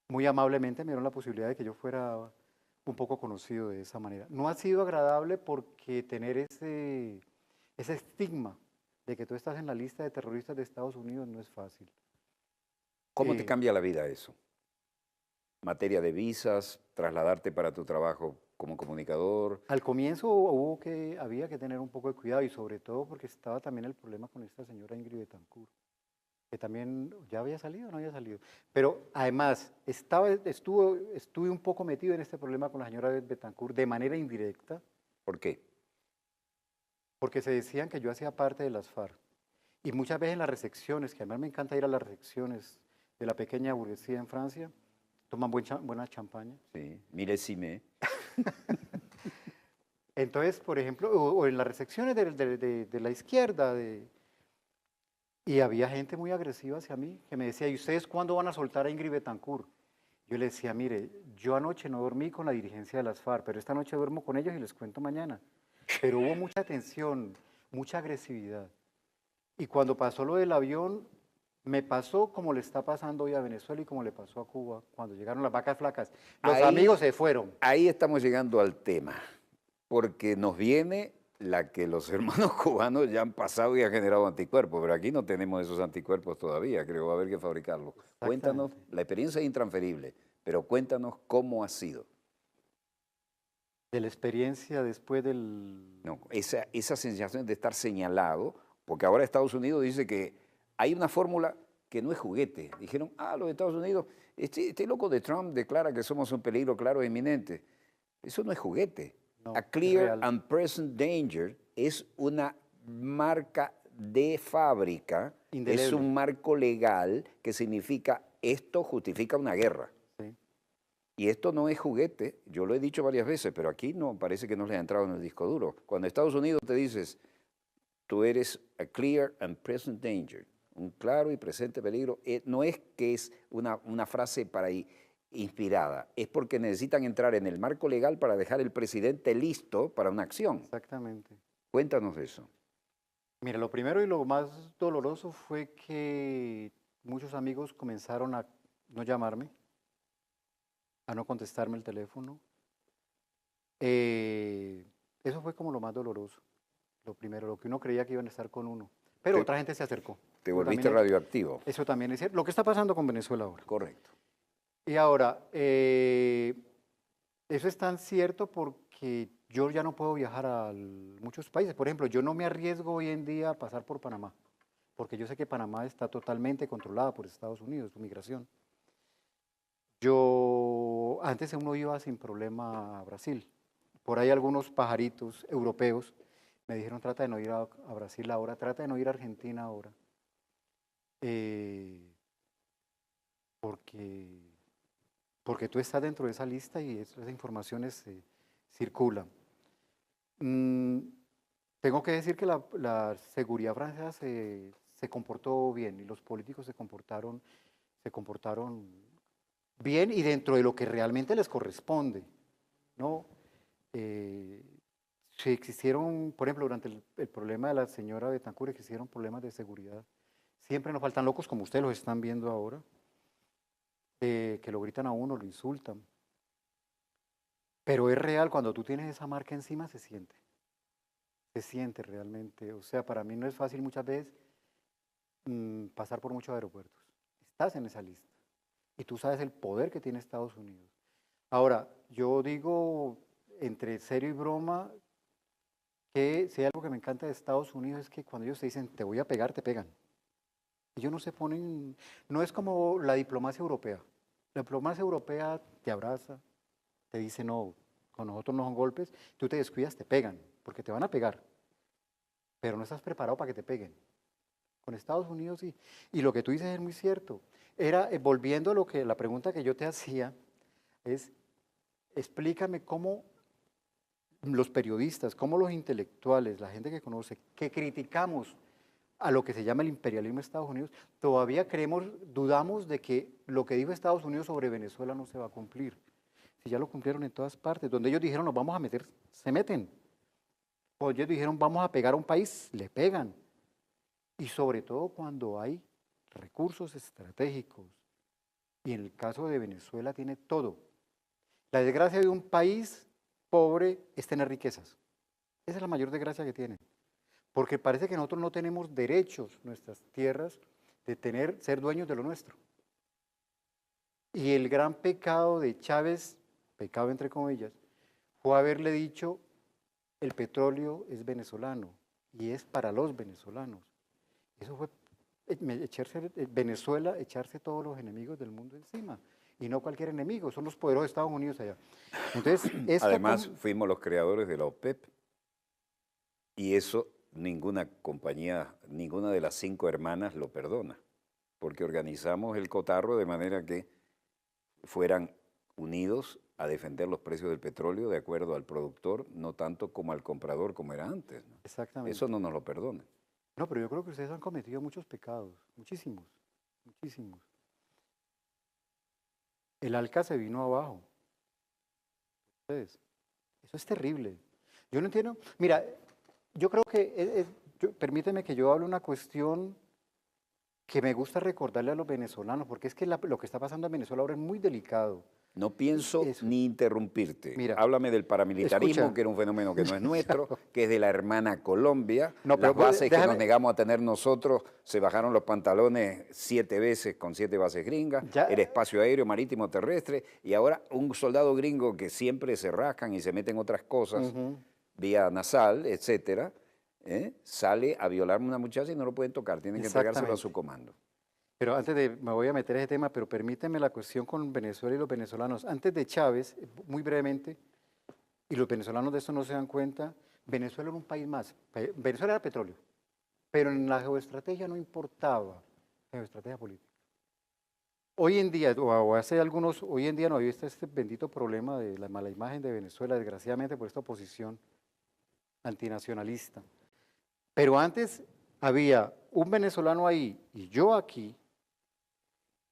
muy amablemente me dieron la posibilidad de que yo fuera un poco conocido de esa manera. No ha sido agradable porque tener ese estigma de que tú estás en la lista de terroristas de Estados Unidos no es fácil. ¿Cómo te Eh, cambia la vida eso? Materia de visas, trasladarte para tu trabajo como comunicador. Al comienzo había que tener un poco de cuidado y sobre todo porque estaba también el problema con esta señora Ingrid Betancourt, que también ya había salido o no había salido. Pero además estuve un poco metido en este problema con la señora Betancourt de manera indirecta, ¿Por qué? porque se decían que yo hacía parte de las FARC. Y muchas veces en las recepciones, que además me encanta ir a las recepciones de la pequeña burguesía en Francia, toman buena champaña. Sí, milésime. Entonces, por ejemplo, o en las recepciones de la izquierda, y había gente muy agresiva hacia mí, que me decía, ¿y ustedes cuándo van a soltar a Ingrid Betancourt? Yo le decía, mire, yo anoche no dormí con la dirigencia de las FARC, pero esta noche duermo con ellos y les cuento mañana. Pero hubo mucha tensión, mucha agresividad. Y cuando pasó lo del avión, me pasó como le está pasando hoy a Venezuela y como le pasó a Cuba cuando llegaron las vacas flacas. Los amigos se fueron. Ahí estamos llegando al tema, porque nos viene la que los hermanos cubanos ya han pasado y han generado anticuerpos, pero aquí no tenemos esos anticuerpos todavía, creo, va a haber que fabricarlos. Cuéntanos, Exactamente. la experiencia es intransferible, pero cuéntanos cómo ha sido. De la experiencia después del... No, esa sensación de estar señalado, porque ahora Estados Unidos dice que hay una fórmula que no es juguete. Dijeron, los Estados Unidos, este loco de Trump declara que somos un peligro claro e inminente. Eso no es juguete. No, A es clear real. and present danger es una marca de fábrica, es Indeleble. un marco legal que significa esto justifica una guerra. Sí. Y esto no es juguete, yo lo he dicho varias veces, pero aquí no parece que no le ha entrado en el disco duro. Cuando Estados Unidos te dices, tú eres a clear and present danger, un claro y presente peligro, no es que es una frase para inspirada, es porque necesitan entrar en el marco legal para dejar el presidente listo para una acción. Exactamente. Cuéntanos de eso. Mira, lo primero y lo más doloroso fue que muchos amigos comenzaron a no llamarme, a no contestarme el teléfono. Eso fue como lo más doloroso. Lo primero, lo que uno creía que iban a estar con uno. Pero Te, otra gente se acercó. te Eso volviste también radioactivo. eso también es cierto. Lo que está pasando con Venezuela ahora. Correcto. Y ahora, eso es tan cierto porque yo ya no puedo viajar a muchos países. Por ejemplo, yo no me arriesgo hoy en día a pasar por Panamá, porque yo sé que Panamá está totalmente controlada por Estados Unidos, su migración. Antes uno iba sin problema a Brasil. Por ahí algunos pajaritos europeos me dijeron, trata de no ir a Brasil ahora, trata de no ir a Argentina ahora. Eh, porque porque tú estás dentro de esa lista y esas informaciones circulan. Mm, tengo que decir que la seguridad francesa se comportó bien y los políticos se comportaron bien y dentro de lo que realmente les corresponde, ¿no? Si existieron, por ejemplo, durante el problema de la señora Betancourt, existieron problemas de seguridad. Siempre nos faltan locos como ustedes los están viendo ahora, que lo gritan a uno, lo insultan. Pero es real, cuando tú tienes esa marca encima se siente. se siente realmente. O sea, para mí no es fácil muchas veces pasar por muchos aeropuertos. Estás en esa lista y tú sabes el poder que tiene Estados Unidos. Ahora, yo digo entre serio y broma que si hay algo que me encanta de Estados Unidos es que cuando ellos te dicen te voy a pegar, te pegan. Ellos no se ponen, no es como la diplomacia europea. La diplomacia europea te abraza, te dice no, con nosotros no son golpes, tú te descuidas, te pegan, porque te van a pegar, pero no estás preparado para que te peguen. Con Estados Unidos sí. Y lo que tú dices es muy cierto. Era, volviendo a lo que, la pregunta que yo te hacía, es, explícame cómo los periodistas, cómo los intelectuales, la gente que conoce, que criticamos a lo que se llama el imperialismo de Estados Unidos, todavía creemos, dudamos de que lo que dijo Estados Unidos sobre Venezuela no se va a cumplir. Si ya lo cumplieron en todas partes, donde ellos dijeron nos vamos a meter, se meten. O ellos dijeron vamos a pegar a un país, le pegan. Y sobre todo cuando hay recursos estratégicos. Y en el caso de Venezuela tiene todo. La desgracia de un país pobre es tener riquezas. Esa es la mayor desgracia que tiene. Porque parece que nosotros no tenemos derechos, nuestras tierras, de tener, ser dueños de lo nuestro. Y el gran pecado de Chávez, pecado entre comillas, fue haberle dicho el petróleo es venezolano y es para los venezolanos. Eso fue Venezuela echarse todos los enemigos del mundo encima. Y no cualquier enemigo, son los poderosos de Estados Unidos allá. Entonces, Además, fuimos los creadores de la OPEP y eso ninguna compañía, ninguna de las 5 hermanas lo perdona, porque organizamos el cotarro de manera que fueran unidos a defender los precios del petróleo de acuerdo al productor, no tanto como al comprador como era antes, ¿no? Exactamente. Eso no nos lo perdona. No, pero yo creo que ustedes han cometido muchos pecados, muchísimos, muchísimos. El Alca se vino abajo. Ustedes. Eso es terrible. Yo no entiendo. Mira, yo creo que, permíteme que yo hable una cuestión que me gusta recordarle a los venezolanos, porque es que lo que está pasando en Venezuela ahora es muy delicado. No pienso ni interrumpirte. Mira, háblame del paramilitarismo, escucha. que era un fenómeno que no es nuestro, que es de la hermana Colombia. No, pero Las bases que nos déjame- negamos a tener nosotros, se bajaron los pantalones 7 veces con 7 bases gringas, Ya- el espacio aéreo, marítimo, terrestre, y ahora un soldado gringo que siempre se rascan y se meten otras cosas, vía nasal, etcétera, sale a violar a una muchacha y no lo pueden tocar, tienen que entregárselo a su comando. Pero antes de, me voy a meter a ese tema, pero permíteme la cuestión con Venezuela y los venezolanos. Antes de Chávez, muy brevemente, y los venezolanos de esto no se dan cuenta, Venezuela era un país más. Venezuela era petróleo, pero en la geoestrategia no importaba, la geoestrategia política. Hoy en día, o hace algunos, hoy en día no había este bendito problema de la mala imagen de Venezuela, desgraciadamente por esta oposición antinacionalista. Pero antes había un venezolano ahí y yo aquí,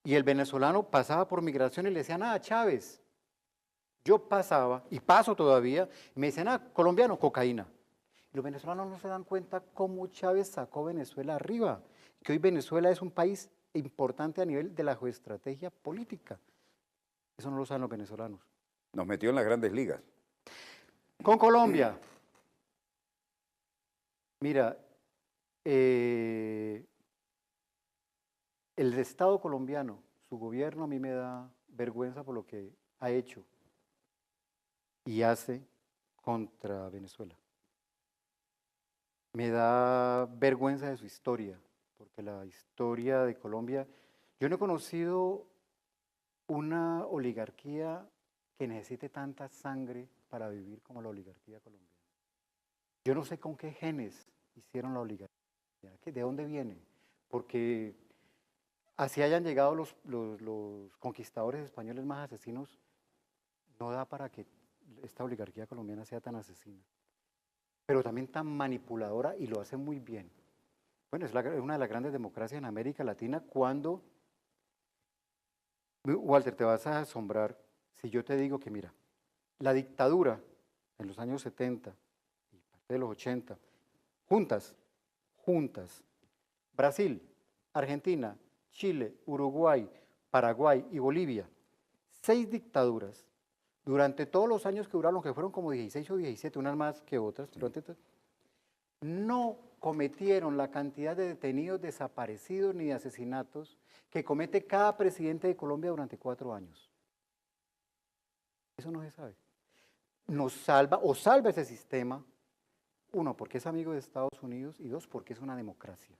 y el venezolano pasaba por migración y le decían, ah, Chávez. Yo pasaba, y paso todavía, y me decían, ah, colombiano, cocaína. Y los venezolanos no se dan cuenta cómo Chávez sacó Venezuela arriba, que hoy Venezuela es un país importante a nivel de la geoestrategia política. Eso no lo saben los venezolanos. Nos metió en las grandes ligas. Con Colombia. Mira, el Estado colombiano, su gobierno a mí me da vergüenza por lo que ha hecho y hace contra Venezuela. Me da vergüenza de su historia, porque la historia de Colombia, yo no he conocido una oligarquía que necesite tanta sangre para vivir como la oligarquía colombiana. Yo no sé con qué genes hicieron la oligarquía, de dónde viene, porque así hayan llegado los conquistadores españoles más asesinos, no da para que esta oligarquía colombiana sea tan asesina, pero también tan manipuladora y lo hace muy bien. Bueno, es una de las grandes democracias en América Latina cuando, Walter, te vas a asombrar si yo te digo que, mira, la dictadura en los años 70 y parte de los 80, juntas, Brasil, Argentina, Chile, Uruguay, Paraguay y Bolivia, 6 dictaduras, durante todos los años que duraron, que fueron como 16 o 17, unas más que otras, no cometieron la cantidad de detenidos, desaparecidos ni de asesinatos que comete cada presidente de Colombia durante 4 años. Eso no se sabe. Nos salva o salva ese sistema, uno, porque es amigo de Estados Unidos y dos, porque es una democracia.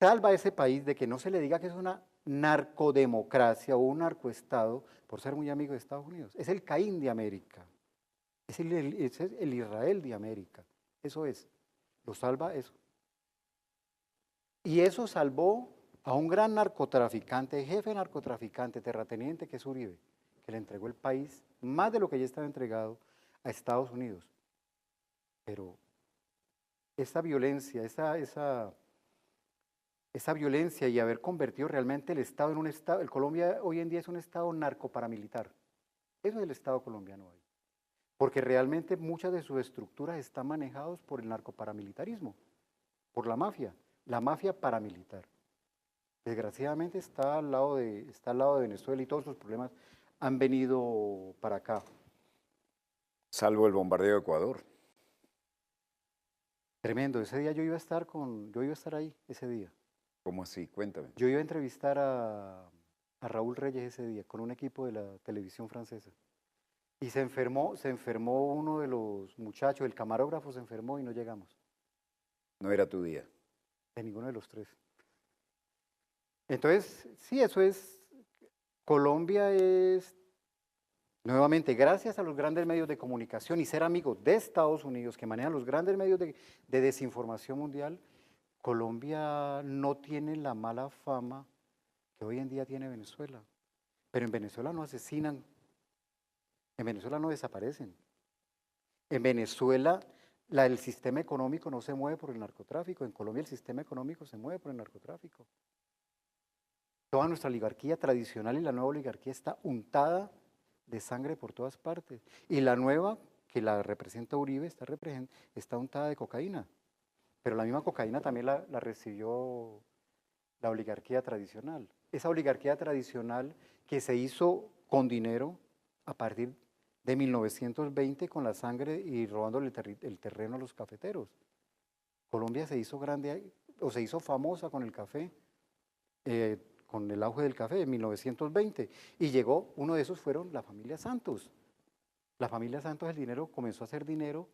Salva a ese país de que no se le diga que es una narcodemocracia o un narcoestado por ser muy amigo de Estados Unidos. Es el Caín de América. Es el Israel de América. Eso es. Lo salva eso. Y eso salvó a un gran narcotraficante, jefe narcotraficante, terrateniente, que es Uribe, que le entregó el país, más de lo que ya estaba entregado, a Estados Unidos. Pero esa violencia, esa violencia y haber convertido realmente el Estado en un Estado, el Colombia hoy en día es un Estado narcoparamilitar. Eso es el Estado colombiano hoy. Porque realmente muchas de sus estructuras están manejadas por el narcoparamilitarismo, por la mafia paramilitar. Desgraciadamente está al lado de Venezuela y todos sus problemas han venido para acá. Salvo el bombardeo de Ecuador. Tremendo, ese día yo iba a estar ahí ese día. ¿Cómo así? Cuéntame. Yo iba a entrevistar a Raúl Reyes ese día con un equipo de la televisión francesa. Y se enfermó uno de los muchachos, el camarógrafo se enfermó y no llegamos. No era tu día. De ninguno de los tres. Entonces, sí, eso es, Colombia es, nuevamente, gracias a los grandes medios de comunicación y ser amigos de Estados Unidos, que manejan los grandes medios de desinformación mundial, Colombia no tiene la mala fama que hoy en día tiene Venezuela. Pero en Venezuela no asesinan, en Venezuela no desaparecen. En Venezuela el sistema económico no se mueve por el narcotráfico, en Colombia el sistema económico se mueve por el narcotráfico. Toda nuestra oligarquía tradicional y la nueva oligarquía está untada de sangre por todas partes. Y la nueva, que la representa Uribe, está untada de cocaína. Pero la misma cocaína también la recibió la oligarquía tradicional. Esa oligarquía tradicional que se hizo con dinero a partir de 1920 con la sangre y robándole el terreno a los cafeteros. Colombia se hizo grande o se hizo famosa con el café, con el auge del café en 1920. Y llegó, uno de esos fueron la familia Santos. La familia Santos, el dinero comenzó a hacer dinero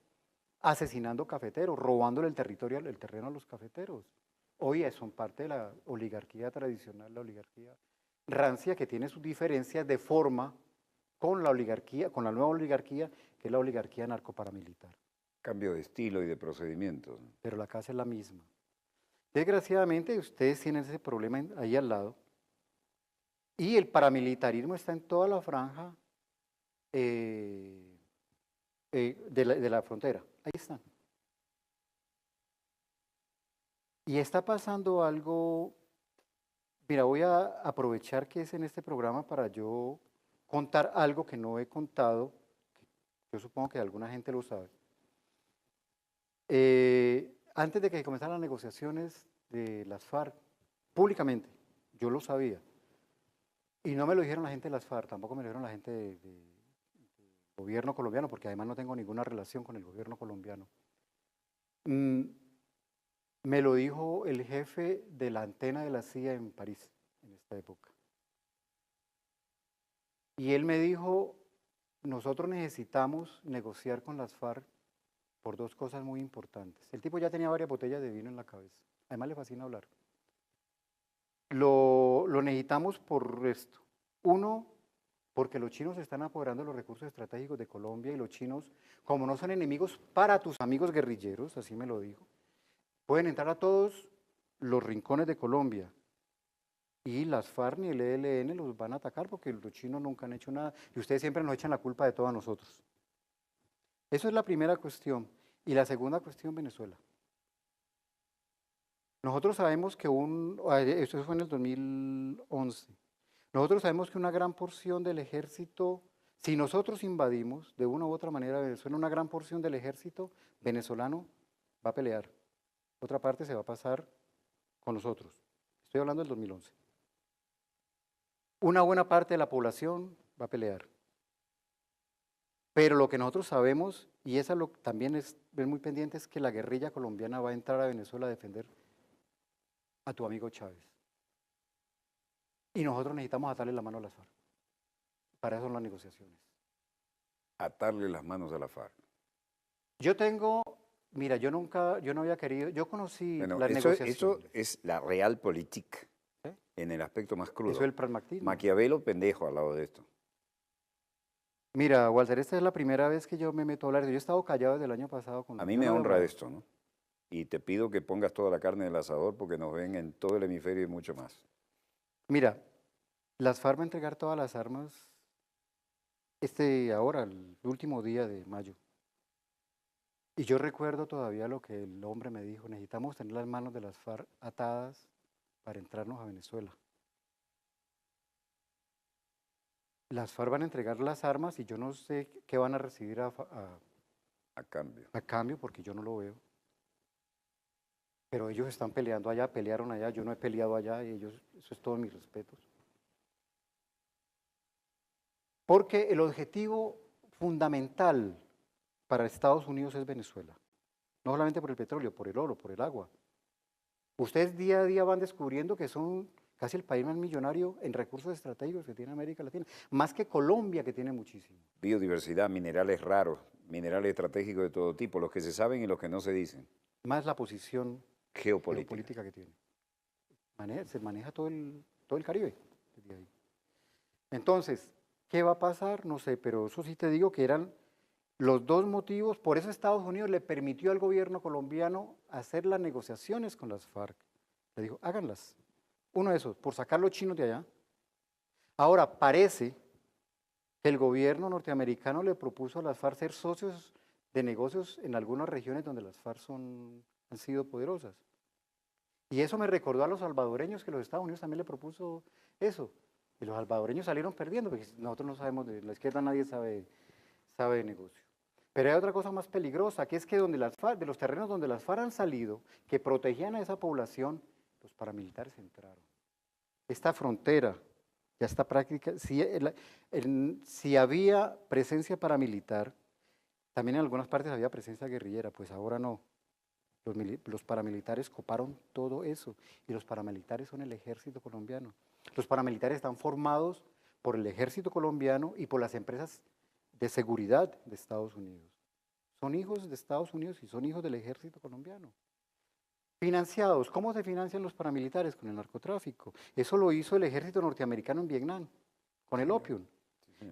asesinando cafeteros, robándole el terreno a los cafeteros. Hoy son parte de la oligarquía tradicional, la oligarquía rancia, que tiene sus diferencias de forma con la oligarquía, con la nueva oligarquía, que es la oligarquía narcoparamilitar. Cambio de estilo y de procedimientos. Pero la casa es la misma. Desgraciadamente, ustedes tienen ese problema ahí al lado. Y el paramilitarismo está en toda la franja de la frontera. Ahí están. Y está pasando algo. Mira, voy a aprovechar que es en este programa para yo contar algo que no he contado, que yo supongo que alguna gente lo sabe. Antes de que comenzaran las negociaciones de las FARC, públicamente, yo lo sabía. Y no me lo dijeron la gente de las FARC, tampoco me lo dijeron la gente del gobierno colombiano, porque además no tengo ninguna relación con el gobierno colombiano. Me lo dijo el jefe de la antena de la CIA en París, en esta época. Y él me dijo, nosotros necesitamos negociar con las FARC por 2 cosas muy importantes. El tipo ya tenía varias botellas de vino en la cabeza. Además le fascina hablar. Lo necesitamos por esto. Uno, porque los chinos se están apoderando de los recursos estratégicos de Colombia y los chinos, como no son enemigos para tus amigos guerrilleros, así me lo dijo, pueden entrar a todos los rincones de Colombia y las FARC ni el ELN los van a atacar porque los chinos nunca han hecho nada y ustedes siempre nos echan la culpa de todo a nosotros. Eso es la primera cuestión. Y la segunda cuestión, Venezuela. Nosotros sabemos que eso fue en el 2011, nosotros sabemos que una gran porción del ejército, si nosotros invadimos de una u otra manera Venezuela, una gran porción del ejército venezolano va a pelear. Otra parte se va a pasar con nosotros. Estoy hablando del 2011. Una buena parte de la población va a pelear. Pero lo que nosotros sabemos, y eso también es muy pendiente, es que la guerrilla colombiana va a entrar a Venezuela a defender a tu amigo Chávez. Y nosotros necesitamos atarle la mano a las FARC. Para eso son las negociaciones. Atarle las manos a la FARC. Yo tengo, mira, yo no había querido, yo conocí Bueno, las eso negociaciones. es la realpolitik ¿Eh? en el aspecto más crudo. Eso es el pragmatismo. Maquiavelo, pendejo al lado de esto. Mira, Walter, esta es la primera vez que yo me meto a hablar de. Yo he estado callado desde el año pasado con A mí yo me no he honra hablado. esto, ¿no? Y te pido que pongas toda la carne del asador porque nos ven en todo el hemisferio y mucho más. Mira, las FARC va a entregar todas las armas ahora, el último día de mayo. Y yo recuerdo todavía lo que el hombre me dijo, necesitamos tener las manos de las FARC atadas para entrarnos a Venezuela. Las FARC van a entregar las armas y yo no sé qué van a recibir A cambio. a cambio porque yo no lo veo. Pero ellos están peleando allá, pelearon allá, yo no he peleado allá y ellos, eso es todo mis respetos. Porque el objetivo fundamental para Estados Unidos es Venezuela. No solamente por el petróleo, por el oro, por el agua. Ustedes día a día van descubriendo que son casi el país más millonario en recursos estratégicos que tiene América Latina, más que Colombia, que tiene muchísimo. Biodiversidad, minerales raros, minerales estratégicos de todo tipo, los que se saben y los que no se dicen. Más la posición Geopolítica. geopolítica que tiene. Se maneja todo el Caribe desde ahí. Entonces, ¿qué va a pasar? No sé, pero eso sí te digo que eran los dos motivos. Por eso Estados Unidos le permitió al gobierno colombiano hacer las negociaciones con las FARC. Le dijo, háganlas. Uno de esos, por sacar los chinos de allá. Ahora, parece que el gobierno norteamericano le propuso a las FARC ser socios de negocios en algunas regiones donde las FARC han sido poderosas. Y eso me recordó a los salvadoreños, que los Estados Unidos también le propuso eso. Y los salvadoreños salieron perdiendo, porque nosotros no sabemos, de la izquierda nadie sabe de negocio. Pero hay otra cosa más peligrosa, que es que donde las FARC, de los terrenos donde las FARC han salido, que protegían a esa población, los paramilitares entraron. Esta frontera ya está práctica. Si había presencia paramilitar, también en algunas partes había presencia guerrillera, pues ahora no. Los paramilitares coparon todo eso y los paramilitares son el ejército colombiano. Los paramilitares están formados por el ejército colombiano y por las empresas de seguridad de Estados Unidos. Son hijos de Estados Unidos y son hijos del ejército colombiano. Financiados, ¿cómo se financian los paramilitares? Con el narcotráfico. Eso lo hizo el ejército norteamericano en Vietnam, con el opium.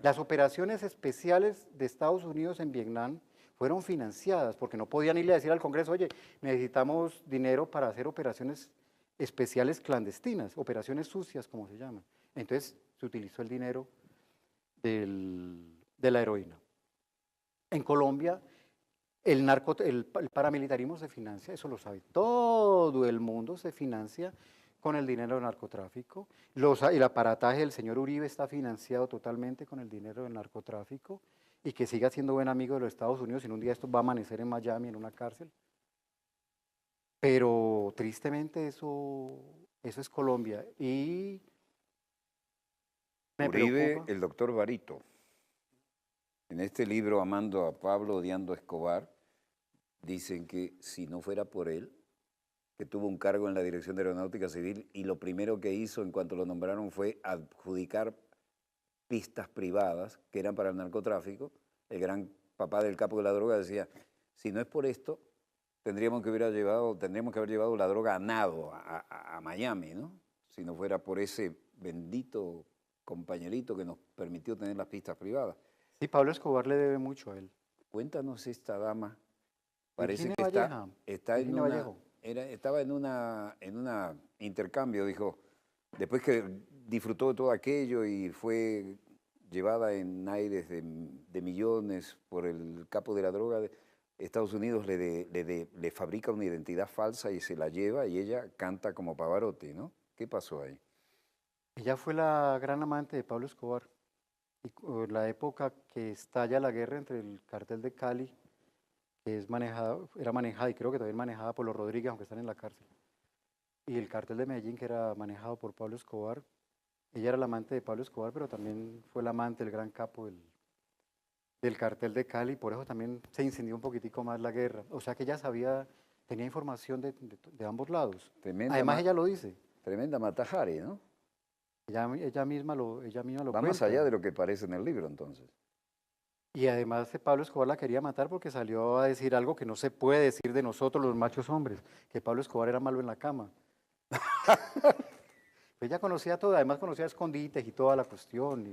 Las operaciones especiales de Estados Unidos en Vietnam fueron financiadas porque no podían irle a decir al Congreso, oye, necesitamos dinero para hacer operaciones especiales clandestinas, operaciones sucias, como se llaman. Entonces se utilizó el dinero de la heroína. En Colombia, el paramilitarismo se financia, eso lo sabe todo el mundo, se financia con el dinero del narcotráfico. El aparataje del señor Uribe está financiado totalmente con el dinero del narcotráfico y que siga siendo buen amigo de los Estados Unidos y en un día esto va a amanecer en Miami, en una cárcel. Pero tristemente eso es Colombia y me Uribe, preocupa. el doctor Barito. En este libro, Amando a Pablo, odiando a Escobar, dicen que si no fuera por él, que tuvo un cargo en la Dirección de Aeronáutica Civil y lo primero que hizo en cuanto lo nombraron fue adjudicar pistas privadas que eran para el narcotráfico, el gran papá del capo de la droga decía, si no es por esto, tendríamos que haber llevado la droga a nado, a Miami, ¿no? Si no fuera por ese bendito compañerito que nos permitió tener las pistas privadas. Sí, Pablo Escobar le debe mucho a él. Cuéntanos esta dama. Parece Virginia que Vallejo. Virginia Vallejo. Estaba en una intercambio, dijo, después que disfrutó de todo aquello y fue llevada en aires de millones por el capo de la droga, Estados Unidos le fabrica una identidad falsa y se la lleva y ella canta como Pavarotti, ¿no? ¿Qué pasó ahí? Ella fue la gran amante de Pablo Escobar. Y la época que estalla la guerra entre el cartel de Cali, que era manejada y creo que también manejada por los Rodríguez, aunque están en la cárcel, y el cartel de Medellín, que era manejado por Pablo Escobar. Ella era la amante de Pablo Escobar, pero también fue la amante del gran capo del cartel de Cali, por eso también se incendió un poquitico más la guerra. O sea que ella sabía, tenía información de ambos lados. Además ella lo dice, Tremenda Matajari, ¿no? ella misma lo Va más cuenta. allá de lo que parece en el libro, entonces. Y además Pablo Escobar la quería matar porque salió a decir algo que no se puede decir de nosotros los machos hombres, que Pablo Escobar era malo en la cama. Ella conocía todo, además conocía escondites y toda la cuestión.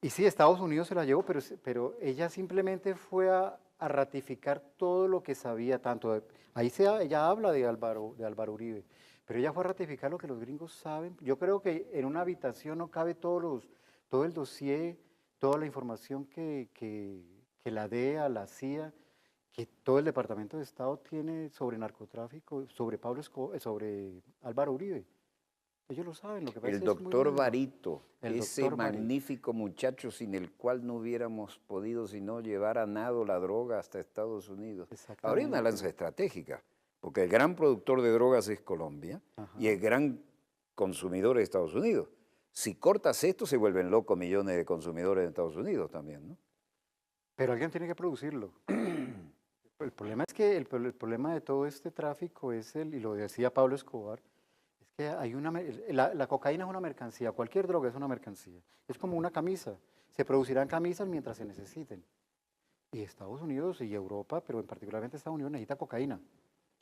Y sí, Estados Unidos se la llevó, pero ella simplemente fue a ratificar todo lo que sabía, ella habla de Álvaro Uribe, pero ella fue a ratificar lo que los gringos saben. Yo creo que en una habitación no cabe todo el dossier, toda la información que la DEA, la CIA, que todo el Departamento de Estado tiene sobre narcotráfico, sobre sobre Álvaro Uribe. Ellos lo saben, lo que pasa El es que es muy doctor bueno. Barito, El ese doctor Barito. magnífico muchacho sin el cual no hubiéramos podido sino llevar a nado la droga hasta Estados Unidos. Ahora hay una Exactamente. lanza estratégica, porque el gran productor de drogas es Colombia Ajá. y el gran consumidor es Estados Unidos. Si cortas esto, se vuelven locos millones de consumidores en Estados Unidos también, ¿no? Pero alguien tiene que producirlo. El problema es que el problema de todo este tráfico es y lo decía Pablo Escobar, es que la cocaína es una mercancía, cualquier droga es una mercancía. Es como una camisa. Se producirán camisas mientras se necesiten. Y Estados Unidos y Europa, pero particularmente Estados Unidos, necesita cocaína.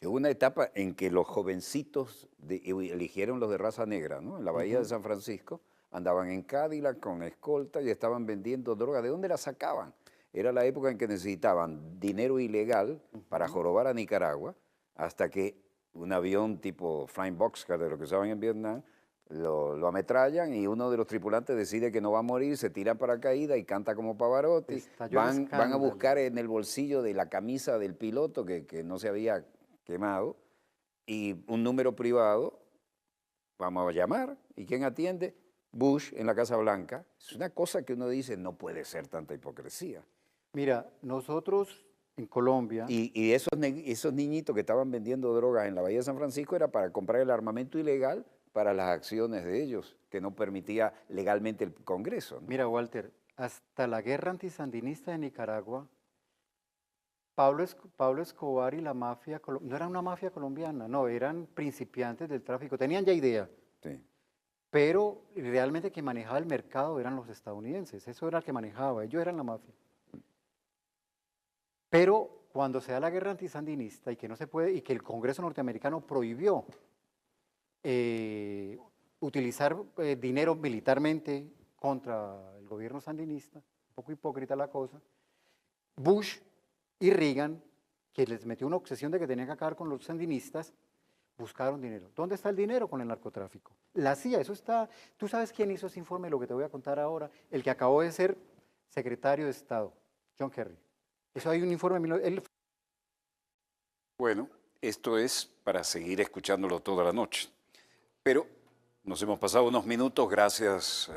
Hubo una etapa en que los jovencitos eligieron los de raza negra, ¿no? En la bahía de San Francisco, andaban en Cadillac con escolta y estaban vendiendo droga. ¿De dónde la sacaban? Era la época en que necesitaban dinero ilegal para jorobar a Nicaragua, hasta que un avión tipo Flying Boxcar, de lo que usaban en Vietnam, lo ametrallan y uno de los tripulantes decide que no va a morir, se tira paracaídas y canta como Pavarotti. Estalló el Van a escándalo. buscar en el bolsillo de la camisa del piloto que no se había quemado y un número privado, vamos a llamar, ¿y quién atiende? Bush en la Casa Blanca. Es una cosa que uno dice, no puede ser tanta hipocresía. Mira, nosotros en Colombia, Y esos niñitos que estaban vendiendo drogas en la Bahía de San Francisco era para comprar el armamento ilegal para las acciones de ellos, que no permitía legalmente el Congreso, ¿no? mira Walter, hasta la guerra antisandinista de Nicaragua, Pablo Escobar y la mafia, no era una mafia colombiana, no, eran principiantes del tráfico, tenían ya idea, Sí. pero realmente quien manejaba el mercado eran los estadounidenses, eso era el que manejaba, ellos eran la mafia. Pero cuando se da la guerra antisandinista y que no se puede, y que el Congreso norteamericano prohibió utilizar dinero militarmente contra el gobierno sandinista, un poco hipócrita la cosa, Bush y Reagan, que les metió una obsesión de que tenían que acabar con los sandinistas, buscaron dinero. ¿Dónde está el dinero? Con el narcotráfico. La CIA, eso está. ¿Tú sabes quién hizo ese informe? Lo que te voy a contar ahora. El que acabó de ser secretario de Estado, John Kerry. Eso hay un informe. Bueno, esto es para seguir escuchándolo toda la noche. Pero nos hemos pasado unos minutos, gracias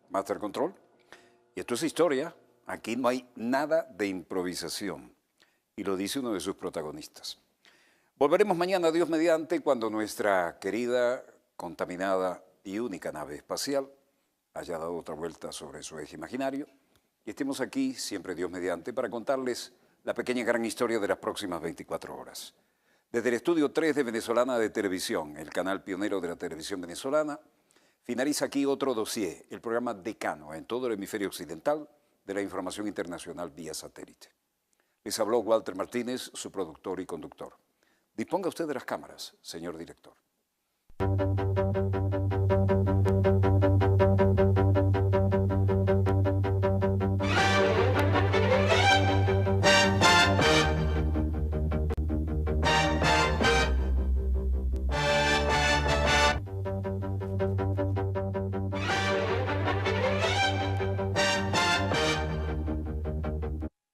Master Control. Y esto es historia. Aquí no hay nada de improvisación. Y lo dice uno de sus protagonistas. Volveremos mañana, Dios mediante, cuando nuestra querida, contaminada y única nave espacial haya dado otra vuelta sobre su eje imaginario y estemos aquí, siempre Dios mediante, para contarles la pequeña gran historia de las próximas 24 horas. Desde el estudio 3 de Venezolana de Televisión, el canal pionero de la televisión venezolana, finaliza aquí otro dossier, el programa Decano, en todo el hemisferio occidental, de la información internacional vía satélite. Les habló Walter Martínez, su productor y conductor. Disponga usted de las cámaras, señor director.